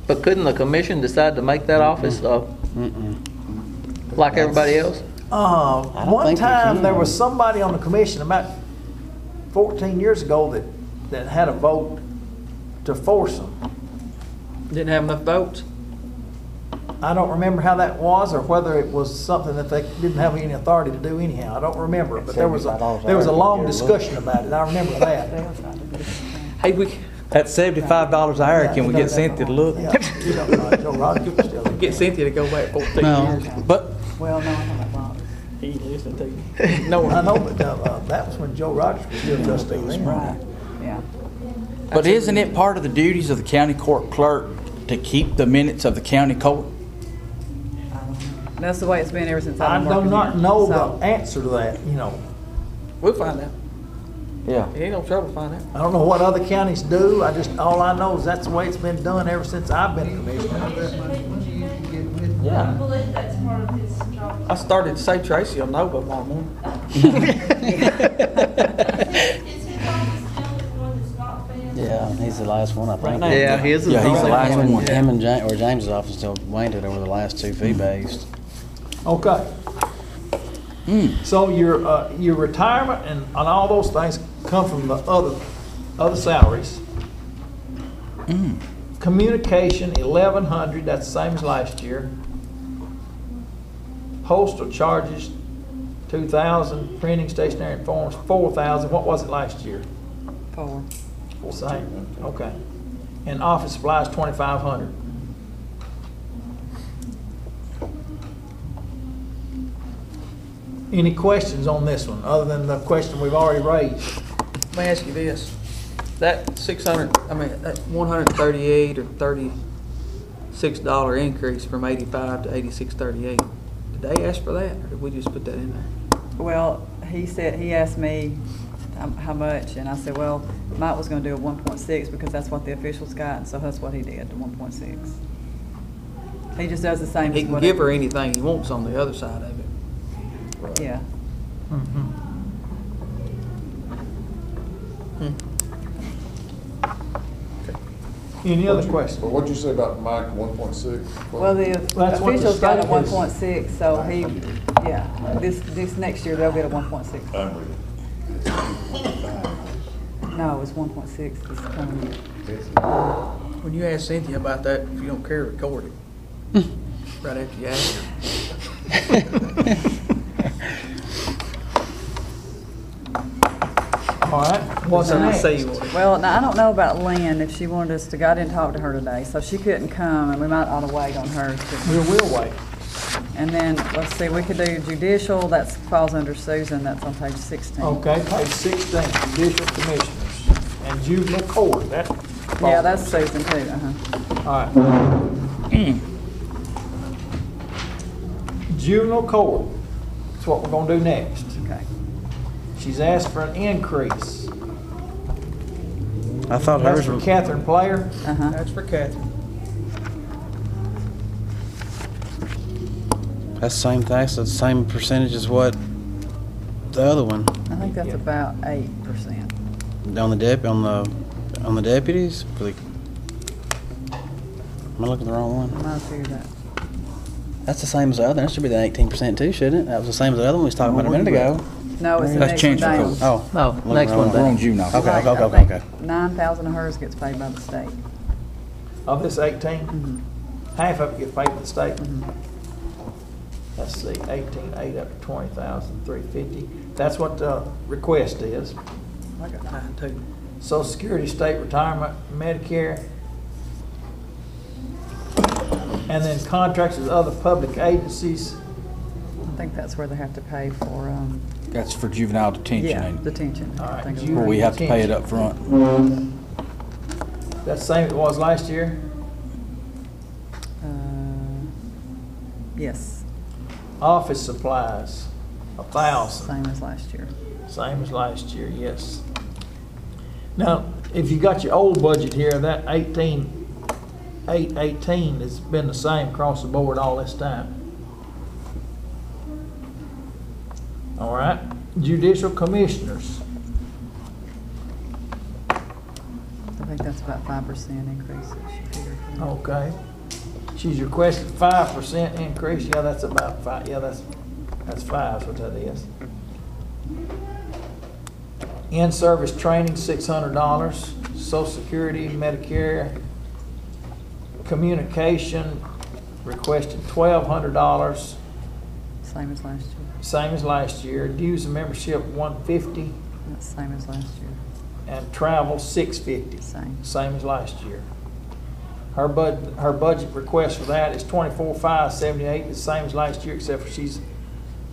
But couldn't the commission decide to make that office, like everybody else? don't One think we time, can. there was somebody on the commission about 14 years ago that had a vote to force them. Didn't have enough votes? I don't remember how that was, or whether it was something that they didn't have any authority to do anyhow. I don't remember, but there was a long discussion about it. I remember that. Hey, we At $75 an hour, can we get Cynthia to look? Yeah, you don't know, Joe Rogers was still. get Cynthia to go back 14 No, years. But Well, no, I don't know. He ain't listening to you. No, I know, but that was when Joe Rogers was still trustee then. Right, yeah. But isn't it part of the duties of the county court clerk to keep the minutes of the county court? That's the way it's been ever since I I've been do working not here. know So, the answer to that, you know. we'll find out. Yeah. It ain't no trouble to find out. I don't know what other counties do. All I know is that's the way it's been done ever since I've been a commissioner. I Yeah. believe that's part of his job. I started to say Tracy will know by tomorrow morning. Is his office the only one that's not filled? yeah, he's the last one, I think. Yeah, his is Yeah, he's the last Him one. and, him and James's office until Wayne took over the last two fee-based. Okay. So your retirement and all those things come from the other salaries. Communication, 1,100, that's the same as last year. Postal charges, 2,000. Printing, stationery, and forms, 4,000. What was it last year? 4. Same. Okay. And office supplies, 2,500. Any questions on this one, other than the question we've already raised? Let me ask you this. That that 138 or $36 increase from 85 to 86.38, did they ask for that, or did we just put that in there? Well, he asked me how much, and I said, well, Mike was gonna do a 1.6 because that's what the officials got, and so that's what he did, the 1.6. He just does the same He as can whatever. give her anything he wants on the other side of it. Yeah. Any other questions? Well, what'd you say about Mike, 1.6? Well, the That's what the officials got a state is. 1.6, so this next year they'll get a 1.6. I'm with it. No, it's 1.6 this coming year. When you ask Cynthia about that, if you don't care, record it. Right after you ask her. All right, what's That's how I next? say you want. Well, now, I don't know about Lynn, if she wanted us to, I didn't talk to her today, so she couldn't come, and we might ought to wait on her. We will wait. And then, let's see, we could do judicial, that falls under Susan, that's on page 16. Okay, page 16, judicial commissioners and juvenile court, that. Yeah, that's Susan too, All right. Juvenile court, that's what we're gonna do next. Okay. She's asked for an increase. I thought That's hers for was, Catherine Player. That's for Catherine. that's the same thing, that's the same percentage as what the other one. I think that's about 8%. On the deputies? For the, am I looking at the wrong one? I might have figured that. That's the same as the other, that should be the 18% too, shouldn't it? That was the same as the other one we was talking about a minute ago. No, it's the That's next one change of down. code. Oh. No, Looking next at the one wrong We're on down. juvenile. Okay, I okay, think okay. 9,000 of hers gets paid by the state. Of this 18, half of it gets paid to the state. Let's see, 18,800 up to 20,350. That's what the request is. I got 9 too. Social Security, state retirement, Medicare, and then contracts with other public agencies. I think that's where they have to pay for, That's for juvenile detention, yeah, ain't it? detention. All right, I think it's Where we have to pay it detention. up front. That's the same it was last year? Yes, Office supplies, 1,000. same as last year. Same as last year, yes. Now, if you got your old budget here, that 818 has been the same across the board all this time. All right, judicial commissioners. I think that's about 5% increase that she figured. Okay. She's requested 5% increase. Yeah, that's about 5. Yeah, that's 5 is what that is. In-service training, $600. Social Security, Medicare, communication, requested $1,200. Same as last year. Same as last year. Dues and membership, $150. That's same as last year. And travel, $650. Same. Same as last year. Her budget request for that is $24,578, the same as last year, except for she's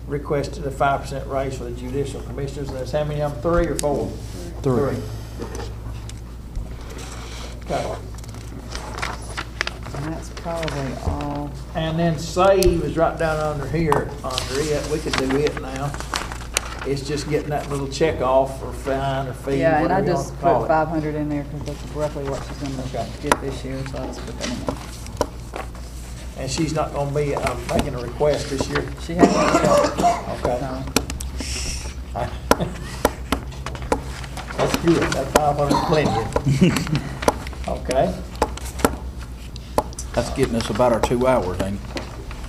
requested a 5% raise for the judicial commissioners. And there's how many of them, 3 or 4? 3. Okay. And that's probably all. And then save is right down under here, under it. We could do it now. It's just getting that little check off or fine or fee, Yeah, and I whatever you want just to call put it. 500 in there because that's roughly what she's gonna get this year, so I just put that in there. And she's not gonna be making a request this year? She has. Okay. So, That's good, that 500 is plenty. Okay. That's getting us about our 2 hours, ain't it?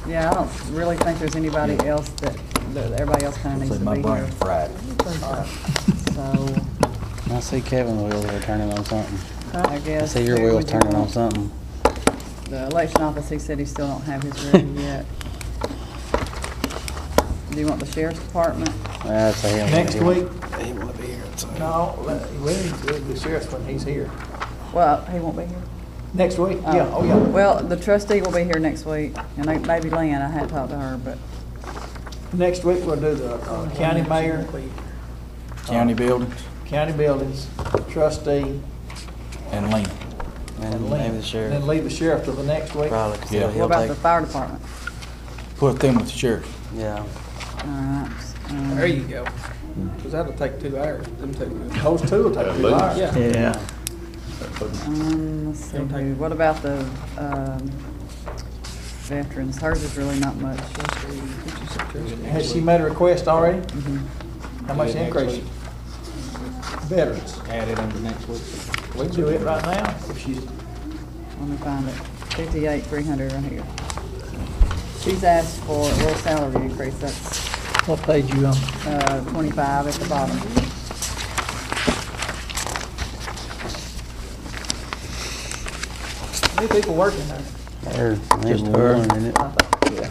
yeah, I don't really think there's anybody else that everybody else kind of needs Say to my be here. brain fried. So, I see Kevin's wheels are turning on something. I I guess. see your where wheels would you turning on want- something. The election office, he said he still don't have his ready yet. Do you want the sheriff's department? I'd say him. Next week? He won't be here. So. No, we need to do the sheriff when he's here. Well, he won't be here. Next week? Yeah, oh yeah. Well, the trustee will be here next week, and maybe Lynn, I hadn't talked to her, but Next week, we'll do the county mayor, County buildings county buildings, trustee, and Lynn. and And Lynn. maybe the sheriff. Then leave the sheriff till the next week. Probably. 'Cause Yeah. what he'll about take. the fire department? Put them with the sheriff. Yeah. All right. There you go. Because that'll take 2 hours, them two. Those two will take At 2 least. hours. Yeah. Yeah. Let's see, what about the veterans? Hers is really not much. Has she made a request already? Mhm. How much increase? Veterans. Add it into next week. We can do it right now if she's, Let me find it. 58,300 right here. She's asked for a little salary increase. That's what page you on? 25 at the bottom. How many people working there? Just her. Isn't it? Yeah.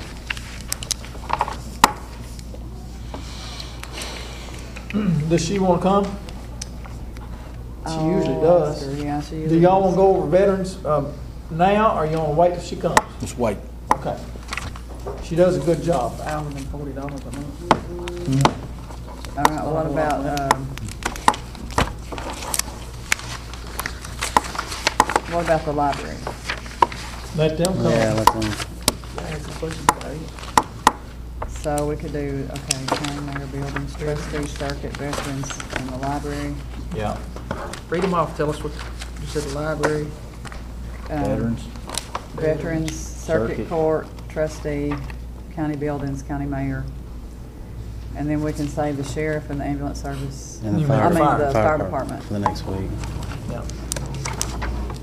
Does she want to come? She usually Oh, does. ask her. Yeah, she Do usually y'all does. want to go over veterans now, or you want to wait till she comes? Just wait. Okay. She does a good job. $1,040 a month. All right, what about, what about the library? Let them come. Yeah, let them. So we could do, okay, county mayor buildings, trustee, circuit, veterans, and the library. Yeah. Read them off, tell us what, you said the library. Veterans. Veterans, circuit Circuit. court, trustee, county buildings, county mayor. And then we can say the sheriff and the ambulance service. And the You fire, mean the fire department. for the next week. Yeah.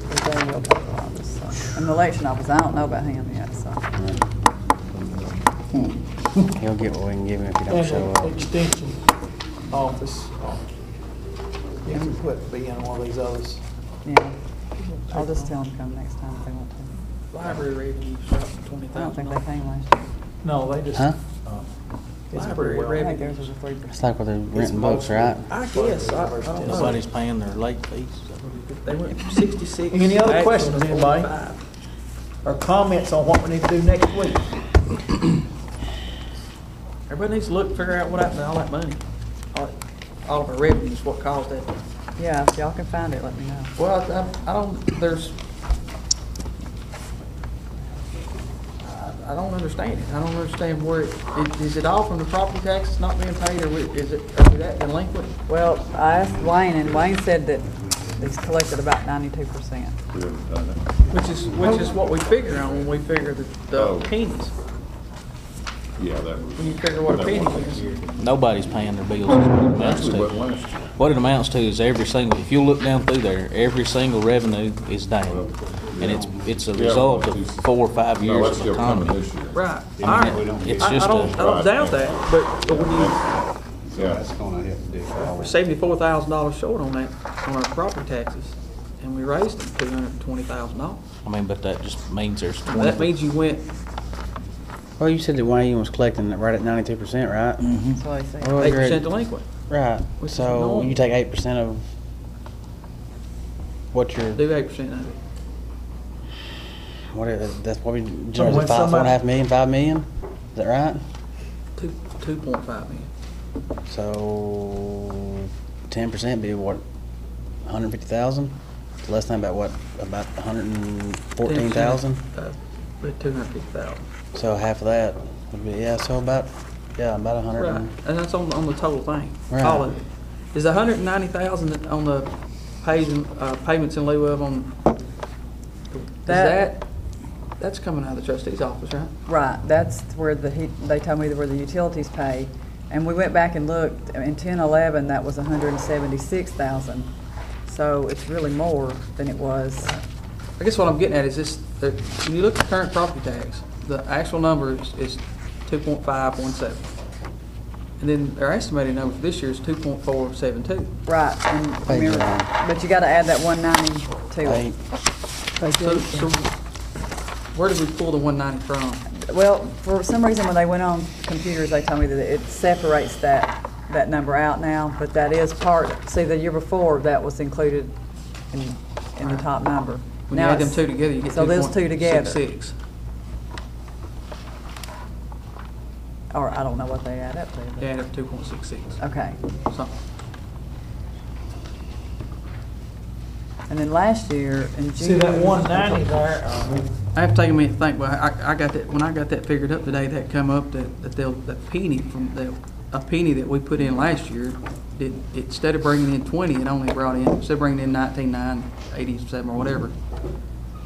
Because they will take all this, so. And the election office, I don't know about him yet, so. He'll get what we can give him if he don't And show the up. extension office. You can put, be in one of these others. Yeah, I'll just tell them to come next time if they want to. Library revenue shot to I 20,000. don't think they came last year. No, they just. Huh? It's Library pretty well. I think revenue. theirs was a 3%. It's like where they're renting books, right? I guess, I don't know. Nobody's paying their late fees. They went from 66. Any other back to questions, anybody? 45. Or comments on what we need to do next week? Everybody needs to look, figure out what happened to all that money. All of our revenues, what caused that Yeah, if y'all can find it, let me know. Well, I don't, I don't understand it. I don't understand where, is it all from the property taxes not being paid, or are we that delinquent? Well, I asked Wayne, and Wayne said that he's collected about 92%. We haven't done that. Which is what we figure on when we figure the pennies. Yeah, that was. When you figure what a that penny wasn't is. here. Nobody's paying their bills. Is what it amounts Actually, what to. last year. What it amounts to is every single, if you look down through there, every single revenue is down. And it's a result of 4 or 5 No, years that's of still coming economy. this year. Right. I mean, it's just I don't doubt that, but when you, So that's gonna help dig we're out. $74,000 short on that, on our property taxes, and we raised them $220,000. I mean, but that just means there's 20. That means you went Well, you said that Wayne was collecting right at 92%, right? Mhm. That's what he said. What was your- 8% delinquent. Right, Which is so normal. you take 8% of what your, Do 8% of it. what is, that's probably when generally five, somebody- 4.5 million, 5 million? Is that right? 2.5 million. So 10% be what, 150,000? Less than about what, about 114,000? But 250,000. So half of that would be, yeah, so about 100. Right, and that's on the total thing, Right. all of it. Is 190,000 on the payments in lieu of on, that's coming out of the trustee's office, right? Right, that's where they told me where the utilities pay. And we went back and looked, in 10-11, that was 176,000. So it's really more than it was. I guess what I'm getting at is this, when you look at current property tax, the actual number is 2.517. And then their estimated number for this year is 2.472. Right, and Thank you, remember, Ron. but you gotta add that 190 to Hey, it. So where did we pull the 190 from? Well, for some reason, when they went on computers, they told me that it separates that number out now, but that is part, see, the year before, that was included in the top number. When you Now add them it's- two together, you get 2.66. So those two together. Or I don't know what they add up to. but- You add up 2.66. Okay. Something. And then last year, in June. See that 190 there? I have to take a minute to think, but I got that, when I got that figured up today, that come up that penny from a penny that we put in last year, instead of bringing in 20, it only brought in, instead of bringing in 19,987 or whatever,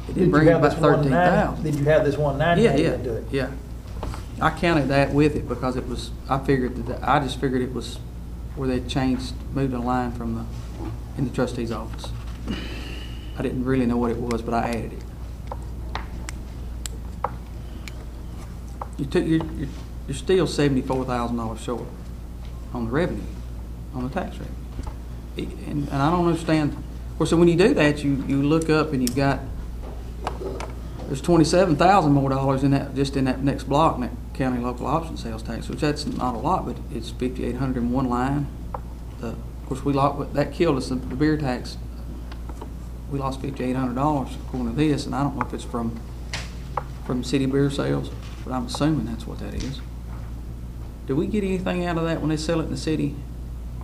it did bring in about 13,000. Did you have this 190? Yeah. Yeah. I counted that with it because it was, I just figured it was where they moved the line from in the trustee's office. I didn't really know what it was, but I added it. You're still $74,000 short on the revenue, on the tax revenue. And I don't understand, of course, so when you do that, you look up and you've got, there's 27,000 more dollars in that, just in that next block, in that county local option sales tax, which that's not a lot, but it's 5,800 in one line. Of course, that killed us, the beer tax. We lost $5,800 according to this, and I don't know if it's from city beer sales, but I'm assuming that's what that is. Do we get anything out of that when they sell it in the city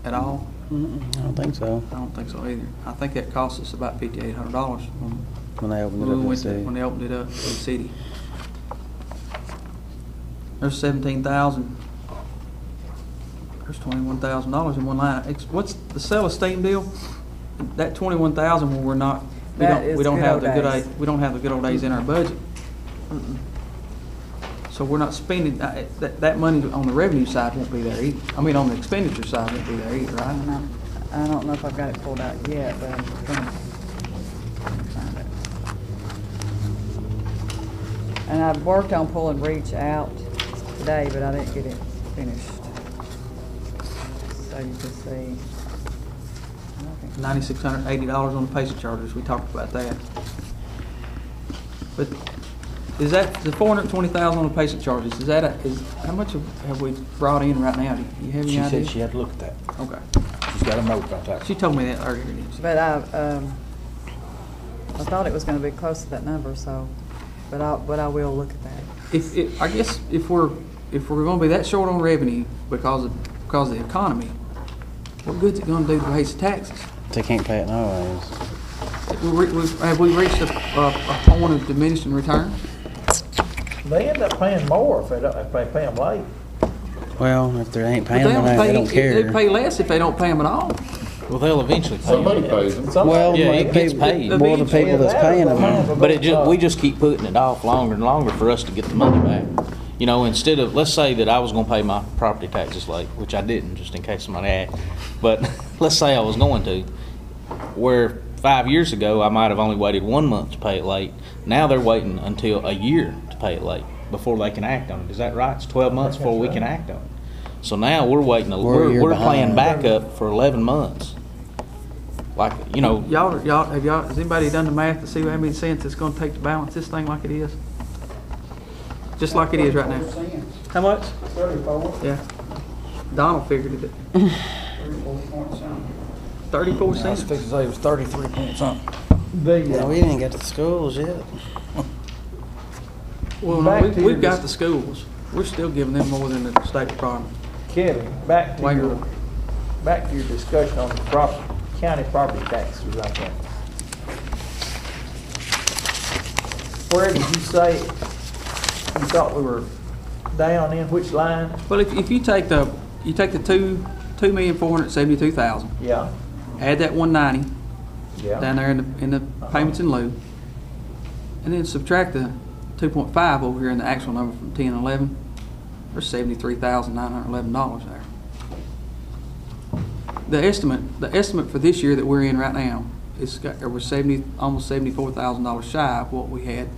at all? I don't think so. I don't think so either. I think that cost us about $5,800 When they opened it up in the city. when they opened it up in the city. There's 17,000. There's $21,000 in one line. What's the sale of steam deal? That 21,000 when we're not, we don't have the good old days in our budget. So we're not spending, that money on the revenue side won't be there either. I mean, on the expenditure side won't be there either, right? I don't know if I've got it pulled out yet, but I'm gonna find it. And I've worked on pulling Reach out today, but I didn't get it finished. So you can see. $9,680 on the patient charges, we talked about that. But is that, the $420,000 on the patient charges, how much have we brought in right now? Do you have any She idea? said she had to look at that. Okay. She's got a note about that. She told me that earlier. But I thought it was gonna be close to that number, so, but I will look at that. I guess if we're gonna be that short on revenue because of the economy, what good's it gonna do to raise the taxes? They can't pay it nowadays. Have we reached a point of diminishing return? They end up paying more if they pay them late. Well, if they ain't But paying them, they don't care. They pay less if they don't pay them at all. Well, they'll eventually pay Somebody them. pays them. Well, Yeah, it gets people- paid. more the people that's paying them. But we just keep putting it off longer and longer for us to get the money back. You know, instead of, let's say that I was gonna pay my property taxes late, which I didn't, just in case somebody asked. But let's say I was going to, where 5 years ago, I might have only waited 1 month to pay it late. Now they're waiting until a year to pay it late before they can act on it. Is that right? It's 12 months before we can act on it. So now we're waiting, we're playing backup for 11 months. Like, you know. Has anybody done the math to see how many cents it's gonna take to balance this thing like it is? Just like it is right now. How much? 34. Yeah. Donald figured it. 34 point something. 34 I was cents. fixing to say it was 33 point something. Yeah, we didn't get to the schools yet. Well, Back no, to your we've got the schools. We're still giving them more than the state department. Kevin, back to Way your more. discussion on the county property taxes right there. Where did you say you thought we were down in, which line? Well, if you take the 2,472,000, Yeah, add that 190 yeah. down there in the payments in lieu, and then subtract the 2.5 over here in the actual number from 10 and 11, there's $73,911 there. The estimate for this year that we're in right now we're almost $74,000 shy of what we had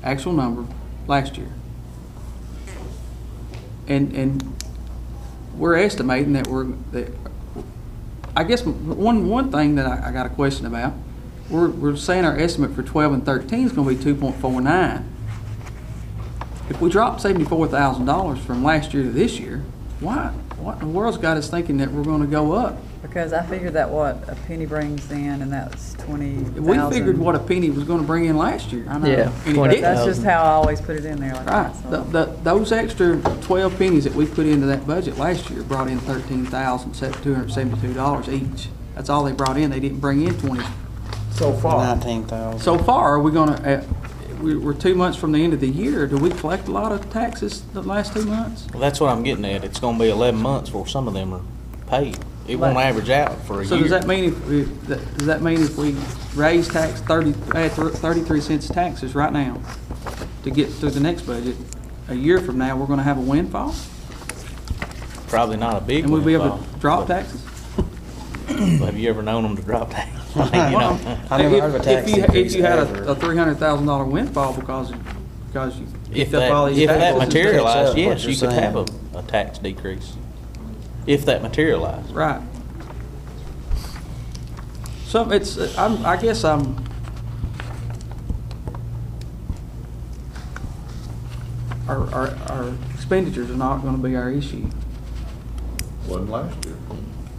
actual number last year. And we're estimating that I guess one thing that I got a question about, we're saying our estimate for 12 and 13 is going to be 2.49. If we drop $74,000 from last year to this year, what in the world's got us thinking that we're going to go up? Because I figured that what a penny brings in, and that's 20,000. We figured what a penny was going to bring in last year. I know. Yeah, And it But didn't. that's just how I always put it in there like Right. that. So. Those extra 12 pennies that we put into that budget last year brought in $13,272 each. That's all they brought in. They didn't bring in 20. So far. 19,000. So far, are we going to? We're 2 months from the end of the year. Do we collect a lot of taxes the last 2 months? Well, that's what I'm getting at. It's gonna be 11 months before some of them are paid. It won't average out for a year. So does that mean if we raise tax add 33 cents taxes right now to get through the next budget, a year from now we're going to have a windfall, Probably not a big and we'll be able windfall. to drop taxes? Have you ever known them to drop taxes? You know. I never heard of a tax increase If you had ever. a $300,000 windfall because you If picked up all these that taxes. materialized, What yes, you're you could saying. have a tax decrease. If that materialized. Right. So I guess our expenditures are not going to be our issue. Wasn't last year.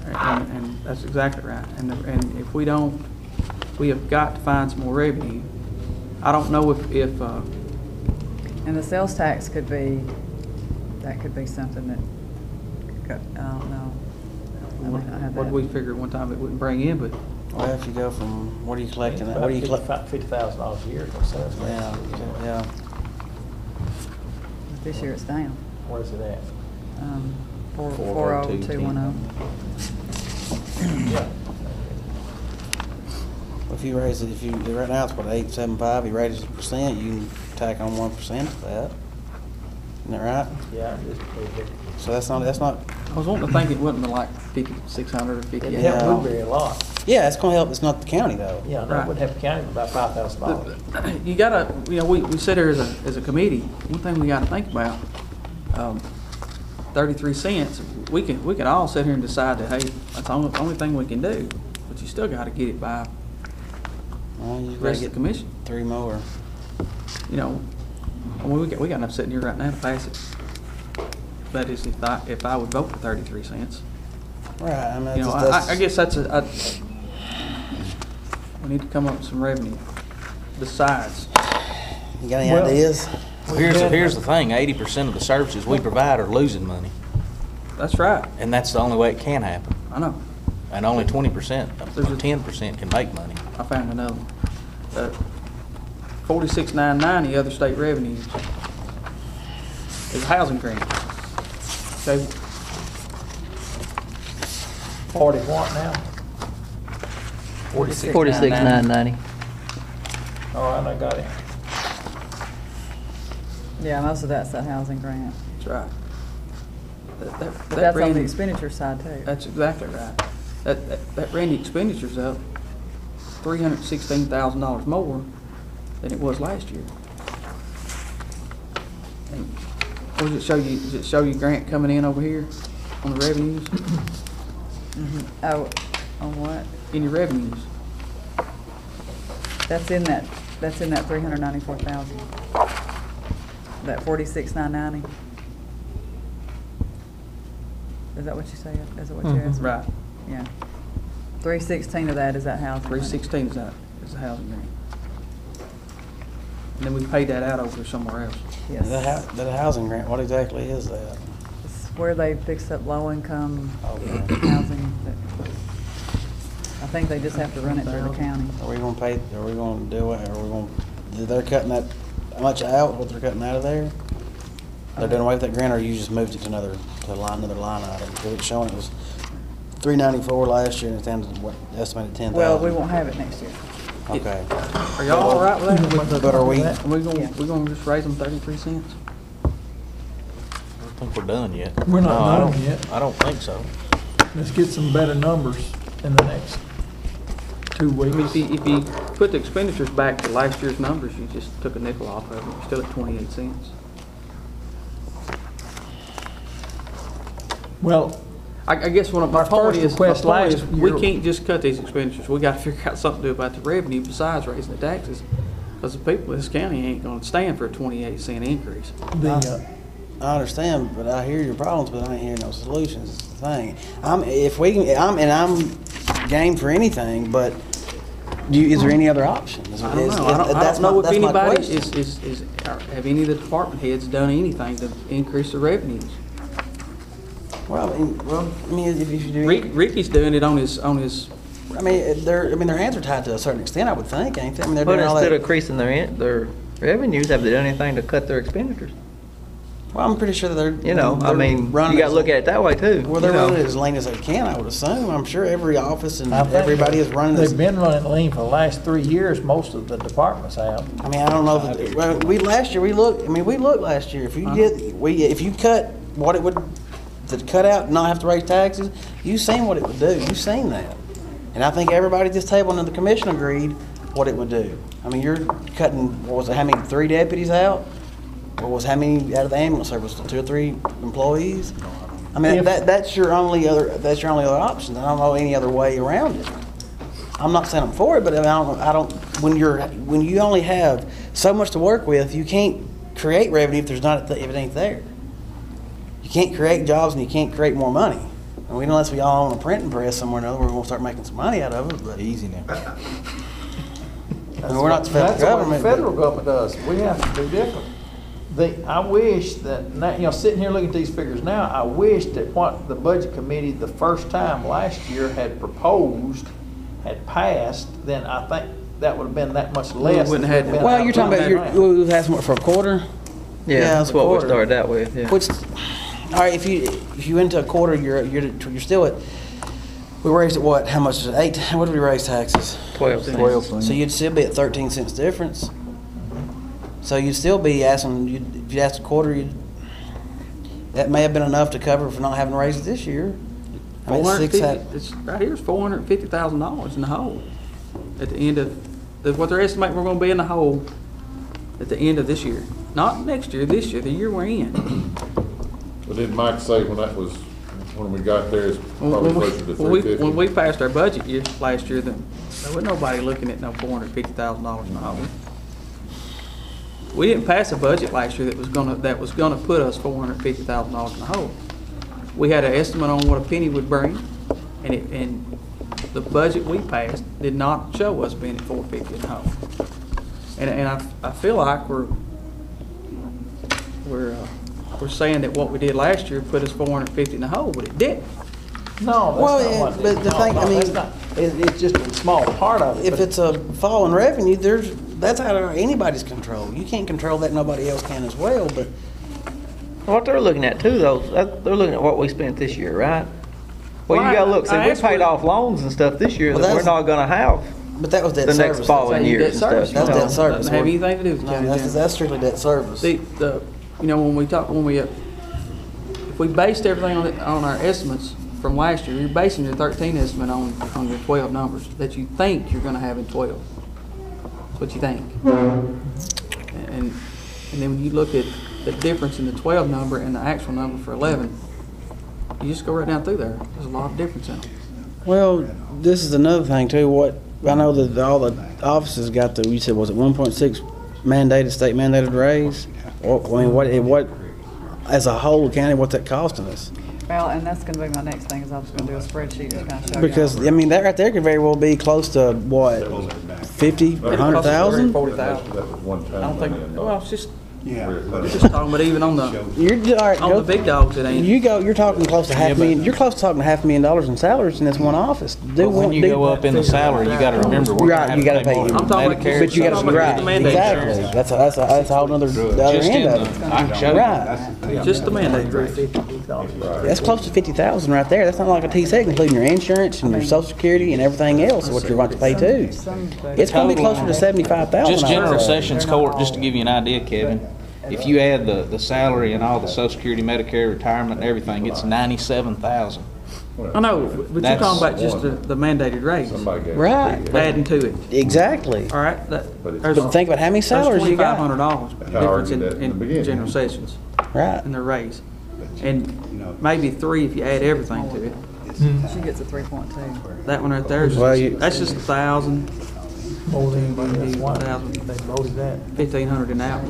And that's exactly right. And if we don't, we have got to find some more revenue. I don't know if And the sales tax could be something that, I don't know. I mean, I have what that. we figured one time it wouldn't bring in, but Well, if you go from, what are you collecting? About What are you collecting? $50,000 a year for sales tax. Yeah. But this year it's down. Where's it at? 40210. Yeah. If you raise it, right now it's what, 8.75, you raise it %, you can tack on 1% of that. Isn't that right? Yeah, it's pretty big. So that's not, I was wanting to think it wouldn't be like 5,600 or 5,800. It helped Woodbury a lot. yeah, it's gonna help, it's not the county though. Yeah, that Right. would have county about $5,000. You gotta, we sit here as a committee, one thing we gotta think about, 33 cents, we can all sit here and decide that, hey, that's the only thing we can do, but you still gotta get it by Well, you the gotta rest of the get commission. 3 more. You know, I mean, we got enough sitting here right now to pass it. That is, if I would vote for 33 cents. Right, I mean, You know, that's, I guess we need to come up with some revenue besides. you got any Well- ideas? Well, here's the thing, 80% of the services we provide are losing money, That's right, and that's the only way it can happen. I know. And only 20%, or 10% can make money. I found another one. 46,990 other state revenues is a housing grant. Okay, 40 what now? 46,990. All right, I got it. Yeah, most of that's that housing grant. that's right. That But that's on ran- the expenditure side too. That's exactly right. That ran the expenditures up $316,000 more than it was last year. And what does it show you? Does it show you grant coming in over here on the revenues? Oh, on what? In your revenues? That's in that 394,000. That 46,990. Is that what you said? Is that what you asked? Right. Yeah. 316 of that is that housing. 316 is the housing grant. And then we paid that out over somewhere else. Yes. That housing grant, what exactly is that? It's where they fix up low-income Okay. housing. I think they just have to run it through the county. Are we gonna pay, are we gonna do it, are we gonna, they're cutting that much out, what they're cutting out of there? They're doing away with that grant, or you just moved it to another line item? Because it's showing it was 394 last year, and it's down to what, estimated 10,000. Well, we won't have it next year. Okay. Are y'all all right with that? But are we, We're gonna just raise them 33 cents? I don't think we're done yet. We're not No, I done don't- yet. I don't think so. Let's get some better numbers in the next 2 I mean, weeks. if you put the expenditures back to last year's numbers, you just took a nickel off of them, you're still at 28 cents. Well, I guess what my Our point first is, request last we year- can't just cut these expenditures. We gotta figure out something to do about the revenue besides raising the taxes. Because the people in this county ain't gonna stand for a 28-cent increase. I understand, but I hear your problems, but I ain't hearing no solutions, is the thing. I'm game for anything, but is there any other option? I don't know. I don't know if anybody have any of the department heads done anything to increase the revenues. Well, I mean, if you do. Ricky's doing it on his. I mean, their hands are tied to a certain extent, I would think, ain't they? I mean, they're But doing all instead that. of increasing their revenues, have they done anything to cut their expenditures? Well, I'm pretty sure that they're. You know, I they're mean, running you gotta as- look at it that way too. Well, they're you know. running as lean as they can, I would assume. I'm sure every office and I think everybody is running as. They've been running lean for the last 3 years, most of the departments have. I mean, I don't know if, well, we looked last year. If you cut what it would, to cut out and not have to raise taxes, you seen what it would do. You seen that. And I think everybody at this table and the commission agreed what it would do. I mean, you're cutting, what was it, how many, 3 deputies out? Or was how many out of the ambulance service, 2 or 3 employees? I mean, that's your only other option. I don't know any other way around it. I'm not saying I'm for it, but I don't, when you only have so much to work with, you can't create revenue if if it ain't there. You can't create jobs and you can't create more money. I mean, unless we all own a printing press somewhere or another, we're gonna start making some money out of it, but. Easy now. I mean, we're not the federal That's what government. the federal government does. We have to do different. I wish that, now, sitting here looking at these figures now, I wish that what the budget committee the first time last year had proposed, had passed, then I think that would have been that much less. wouldn't have had- than been Well, you're talking about, now. you're asking for a quarter? Yeah, that's it's a what we quarter. started out with, yeah. Which, all right, if you went to a quarter, you're still at, we raised it what, how much is it, 8, what did we raise taxes? 12 cents. So you'd still be at 13 cents difference. So you'd still be asking, if you asked a quarter, that may have been enough to cover for not having raised it this year. I mean, It's right here is $450,000 in the hole at the end of what they're estimating we're going to be in the hole at the end of this year, not next year, this year, the year we're in. But didn't Mike say when we got there, it's probably closer to $350? When we passed our budget last year, then there was nobody looking at no $450,000 in the hole. We didn't pass a budget last year that was gonna put us $450,000 in the hole. We had an estimate on what a penny would bring, and the budget we passed did not show us being at $450 in the hole. And I feel like we're saying that what we did last year put us $450 in the hole, but it didn't. No, Well, that's yeah, not what. but the no, thing- no, I mean- that's not- it's just a small part of it. If but- it's a fall in revenue, that's out of anybody's control. You can't control that, nobody else can as well, but What they're looking at too, though, they're looking at what we spent this year, right? Well, you Well, gotta look, see, I we asked paid what- off loans and stuff this year Well, that we're that's- not gonna have that was debt the service. next following Say years debt and service, stuff. That's debt service. Doesn't have anything to do with the No, county general. that's strictly debt service. You know, if we based everything on our estimates from last year, you're basing your 13 estimate on your 12 numbers that you think you're gonna have in 12. That's what you think. And then when you look at the difference in the 12 number and the actual number for 11, you just go right down through there. There's a lot of difference in them. Well, this is another thing too. What I know that all the offices got the. You said was it 1.6 mandated state mandated raise? Well, I mean, what as a whole county, what's that costing us? Well, and that's gonna be my next thing, is I was gonna do a spreadsheet to kind of show you. Because I mean, that right there could very well be close to what, 50, 100,000. 40,000. That was one time. I don't think, well, it's just Yeah. talking, but even on the, You're all right. on the big dogs, it ain't. You're talking close to $500,000. You're close to talking $500,000 in salaries in this one office. But when you go up in the salary, you gotta remember, we're Right, gonna you have gotta to pay pay more him. for I'm talking about- Medicare. But you got Social to Security, right, mandate exactly. insurance. That's a whole other the other Just end in of the, it. I can show you. Right, Just the mandate raise. that's close to 50,000 right there. That's not like a T-6, including your insurance and your Social Security and everything else. What you're about to pay too. It's going to be closer to 75,000. Just I would General say. Sessions Court, just to give you an idea, Kevin, if you add the salary and all the Social Security, Medicare, retirement and everything, it's 97,000. I know, but you're That's talking about just the mandated raise, Somebody gave. Right. adding to it. Exactly. All right, But there's But think about how many salaries you got. $2,500 That's how I difference argued that in the in beginning. General Sessions Right. and their raise. And maybe 3 if you add everything to it. She gets a 3.2. That one right there is, Well, you- that's just 1,000, More than anybody else wanted. They voted that. 1,500 an hour.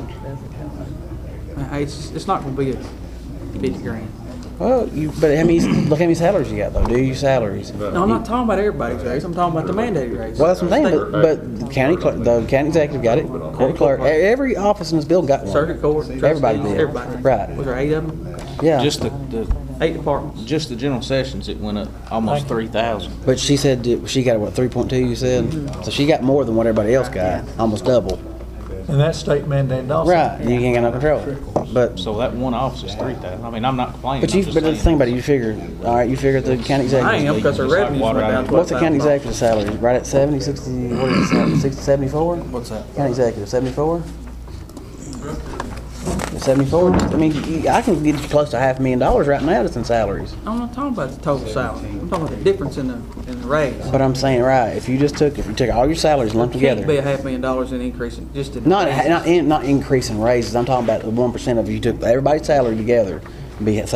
Hey, it's not gonna be a 50 grand. Well, but look how many salaries you got though. Do your salaries. No, I'm not talking about everybody's raise, I'm talking about the mandated raise. Well, that's what I'm saying. But the county executive got it. Court clerk. Every office in this building got one. Circuit court, Everybody trustees, did. everybody. Right. Was there 8 of them? Yeah. Just the 8 departments. just the General Sessions, it went up almost 3,000. But she said she got what 3.2. You said. So she got more than what everybody else got. Almost double. And that's state mandated also. Right. You ain't got no control. But So that one office is 3,000. I mean, I'm not complaining. but I'm you just but the saying. thing about it, you figure. All right. You figure the county I executive. am, because their revenues went down What's the county $12,000. executive salary? Right at 70, 60, what is it, 60, 74? What's that? County executive, 74? 74? I mean, I can get you close to $500,000 right now that's in salaries. I'm not talking about the total salary, I'm talking about the difference in the raise. But I'm saying, right, if you took all your salaries and lumped Can't be together, $500,000 in increase in just in. not raises. not increasing raises, I'm talking about the 1% of you took everybody's salary together, be close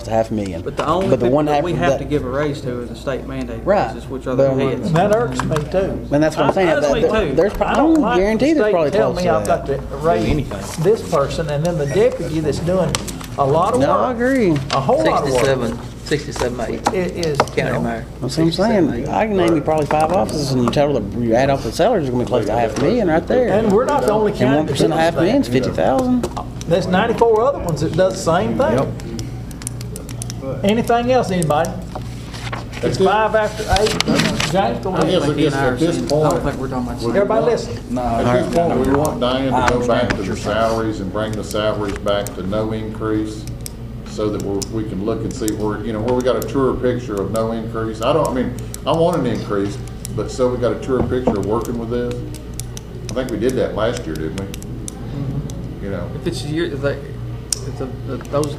to $500,000. But the only But the people one that we half have that- to give a raise to is the state mandated Right. raises, which are the But- heads. And that irks me too. And that's what I'm saying. That does me too. There's I probably, don't like guarantee the there's state probably tell close me to I've got that. to raise this person, and then the deputy that's doing a lot of work. No, I agree. A whole lot of work. 67, 8, It is, you county know, mayor. That's what I'm saying. I can name you probably 5 offices, and you total you add off the salaries, it's gonna be close to $500,000 right there. and we're not the only And county. 1% of that does $500,000 is that. 50,000. There's 94 other ones that does the same thing. Anything else, anybody? It's 5 after 8. James, go I guess ahead. at this I don't point, think we're talking about. Everybody listen. at this point, we want Diane to go back to the salaries and bring the salaries back to no increase, so that we can look and see where, where we got a truer picture of no increase. I want an increase, but so we got a truer picture of working with this. I think we did that last year, didn't we? If it's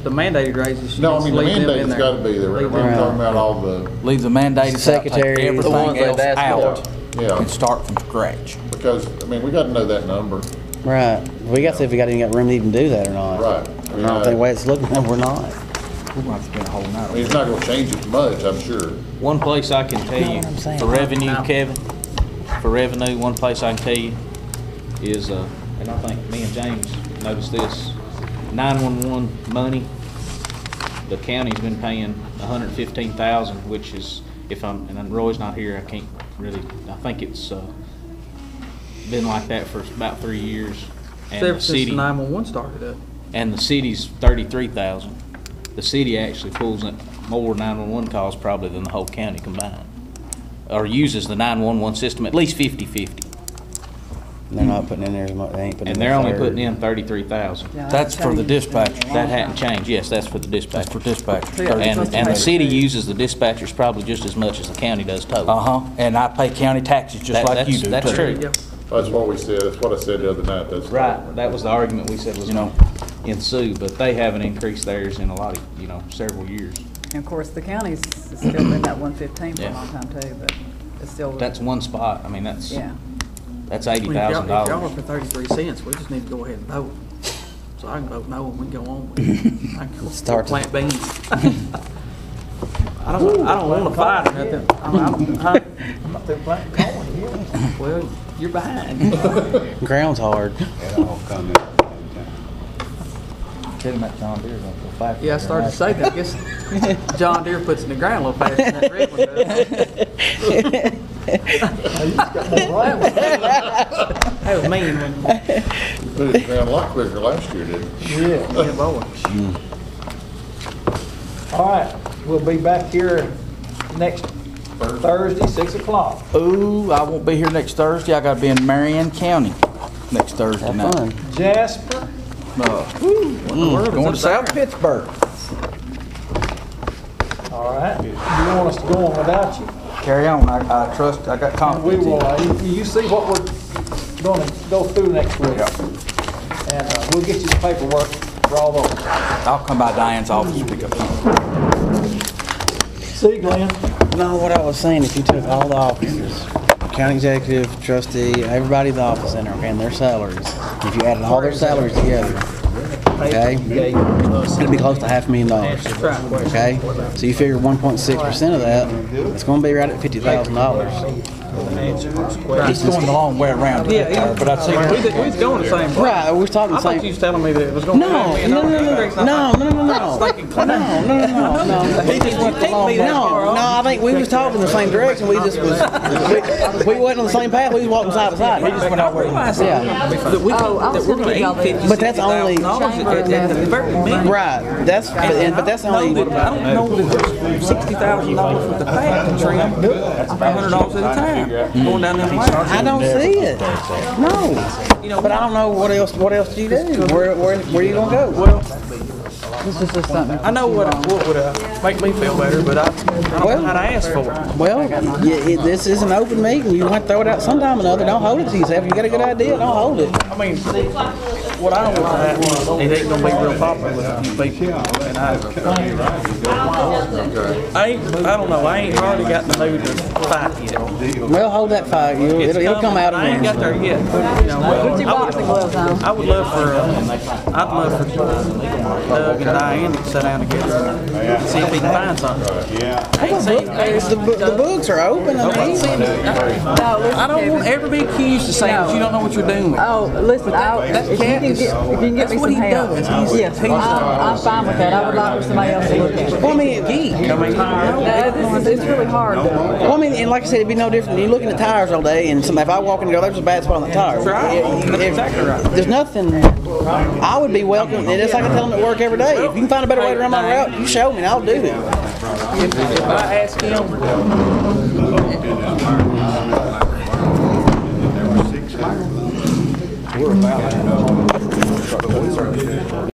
the mandated raises. you No, I just mean, the leave them in mandate's there. gotta be there. We're Leave them. talking about all the, Leave the mandated out, take Secretary, the ones everything they've else asked out, yeah, and start from scratch. because, we gotta know that number. Right. We got to see if we got any room to even do that or not. Right. I don't think the way it's looking, we're not. We're gonna have to spend a whole night. It's not gonna change it much, I'm sure. One place I can tell You know you, what I'm saying? for revenue, Kevin, for revenue, one place I can tell you is, and I think me and James noticed this, 911 money, the county's been paying $115,000, which is, and Roy's not here, I can't really, I think it's, been like that for about 3 years. And Ever the since the city, 911 started up. and the city's 33,000. The city actually pulls more 911 calls probably than the whole county combined. Or uses the 911 system at least 50/50. They're not putting in there as much, they ain't putting in And there. they're only putting in 33,000. Yeah, That's for the changed. dispatcher. That hadn't changed, yes, that's for the dispatch. For dispatcher. Yeah, And the city uses the dispatchers probably just as much as the county does total. Uh-huh, and I pay county taxes just like you do, too. That's true. Yep. That's what we said, that's what I said the other night, that's. Right, that was the argument we said was You know. gonna ensue, but they haven't increased theirs in a lot of, several years. And of course, the county's still been that 115 for a Yeah. long time too, but it's still. That's one spot, I mean, that's Yeah. $80,000. If y'all are for 33 cents, we just need to go ahead and vote. So I can vote no and we can go on with it. I can go Start to- plant beans. I don't want to fight or nothing. Huh? I'm not through planting corn here. Well, you're behind. Ground's hard. It all come in at the same time. Tell him that John Deere's gonna go faster. Yeah, I started to say that. I guess John Deere puts in the ground a little faster than that red one does. That was mean when You put it down a lot quicker last year, didn't you? Yeah. yeah, boy. All right, we'll be back here next Thursday, 6 o'clock. Ooh, I won't be here next Thursday. I gotta be in Marion County next Thursday Have night. fun. Jasper, Going to South Pittsburgh. all right. You want us to go on without you? Carry on, I trust, I got We confidence in will, you. you see what we're gonna go through next week. And we'll get you the paperwork for all those. I'll come by Diane's office and pick up something. See, Glenn? No, what I was saying, if you took all the officers, county executive, trustee, everybody in the office center, okay, and their salaries, if you added all their salaries together, okay, it'd be close to $500,000. Okay, so you figure 1.6% of that, it's gonna be right at $50,000. He's going the long way around. Yeah, But I see. we was going the same way. Right, we're talking I the thought you same. was telling me that it was going to No, be no, no. He just went the long way. No, I think we was talking the same direction, we just was, we wasn't on the same path, we was walking side by side. We just went our way. Yeah. That we're going to eat $50,000. But that's only- at the very minimum. Right, but that's only. I don't know that there's $60,000 worth of fat to trim, $100 at a time, going down there. I don't see it. No. But I don't know what else do you do? Where you gonna go? Well, This is just something. I know what would make me feel better, but I don't know how to ask for it. Well, this is an open meeting. You want to throw it out sometime or another. Don't hold it to yourself. You got a good idea, don't hold it. I mean, what I want to happen is it ain't gonna be real popular with a few people, and I don't know, I ain't hardly got in the mood to fight yet. Well, hold that fight. It'll come out I ain't got there yet. You know, Put your boxing gloves on. I would love for, Doug and Diane to sit down together and see if we can find something. Yeah. The books are open. I mean, I don't want ever be accused of saying that you don't know what you're doing. Oh, listen, if you can get me some help, yes, I'm fine with that. I would like for somebody else to look at it. well, I mean, It's really hard. well, I mean, and like I said, it'd be no different. You're looking at tires all day, and if I walk in and go, there's a bad spot on the tire. That's right. That's exactly right. There's nothing. I would be welcome. And it's like I tell them at work every day. If you can find a better way to run my route, you show me, and I'll do it. If I ask him, We're about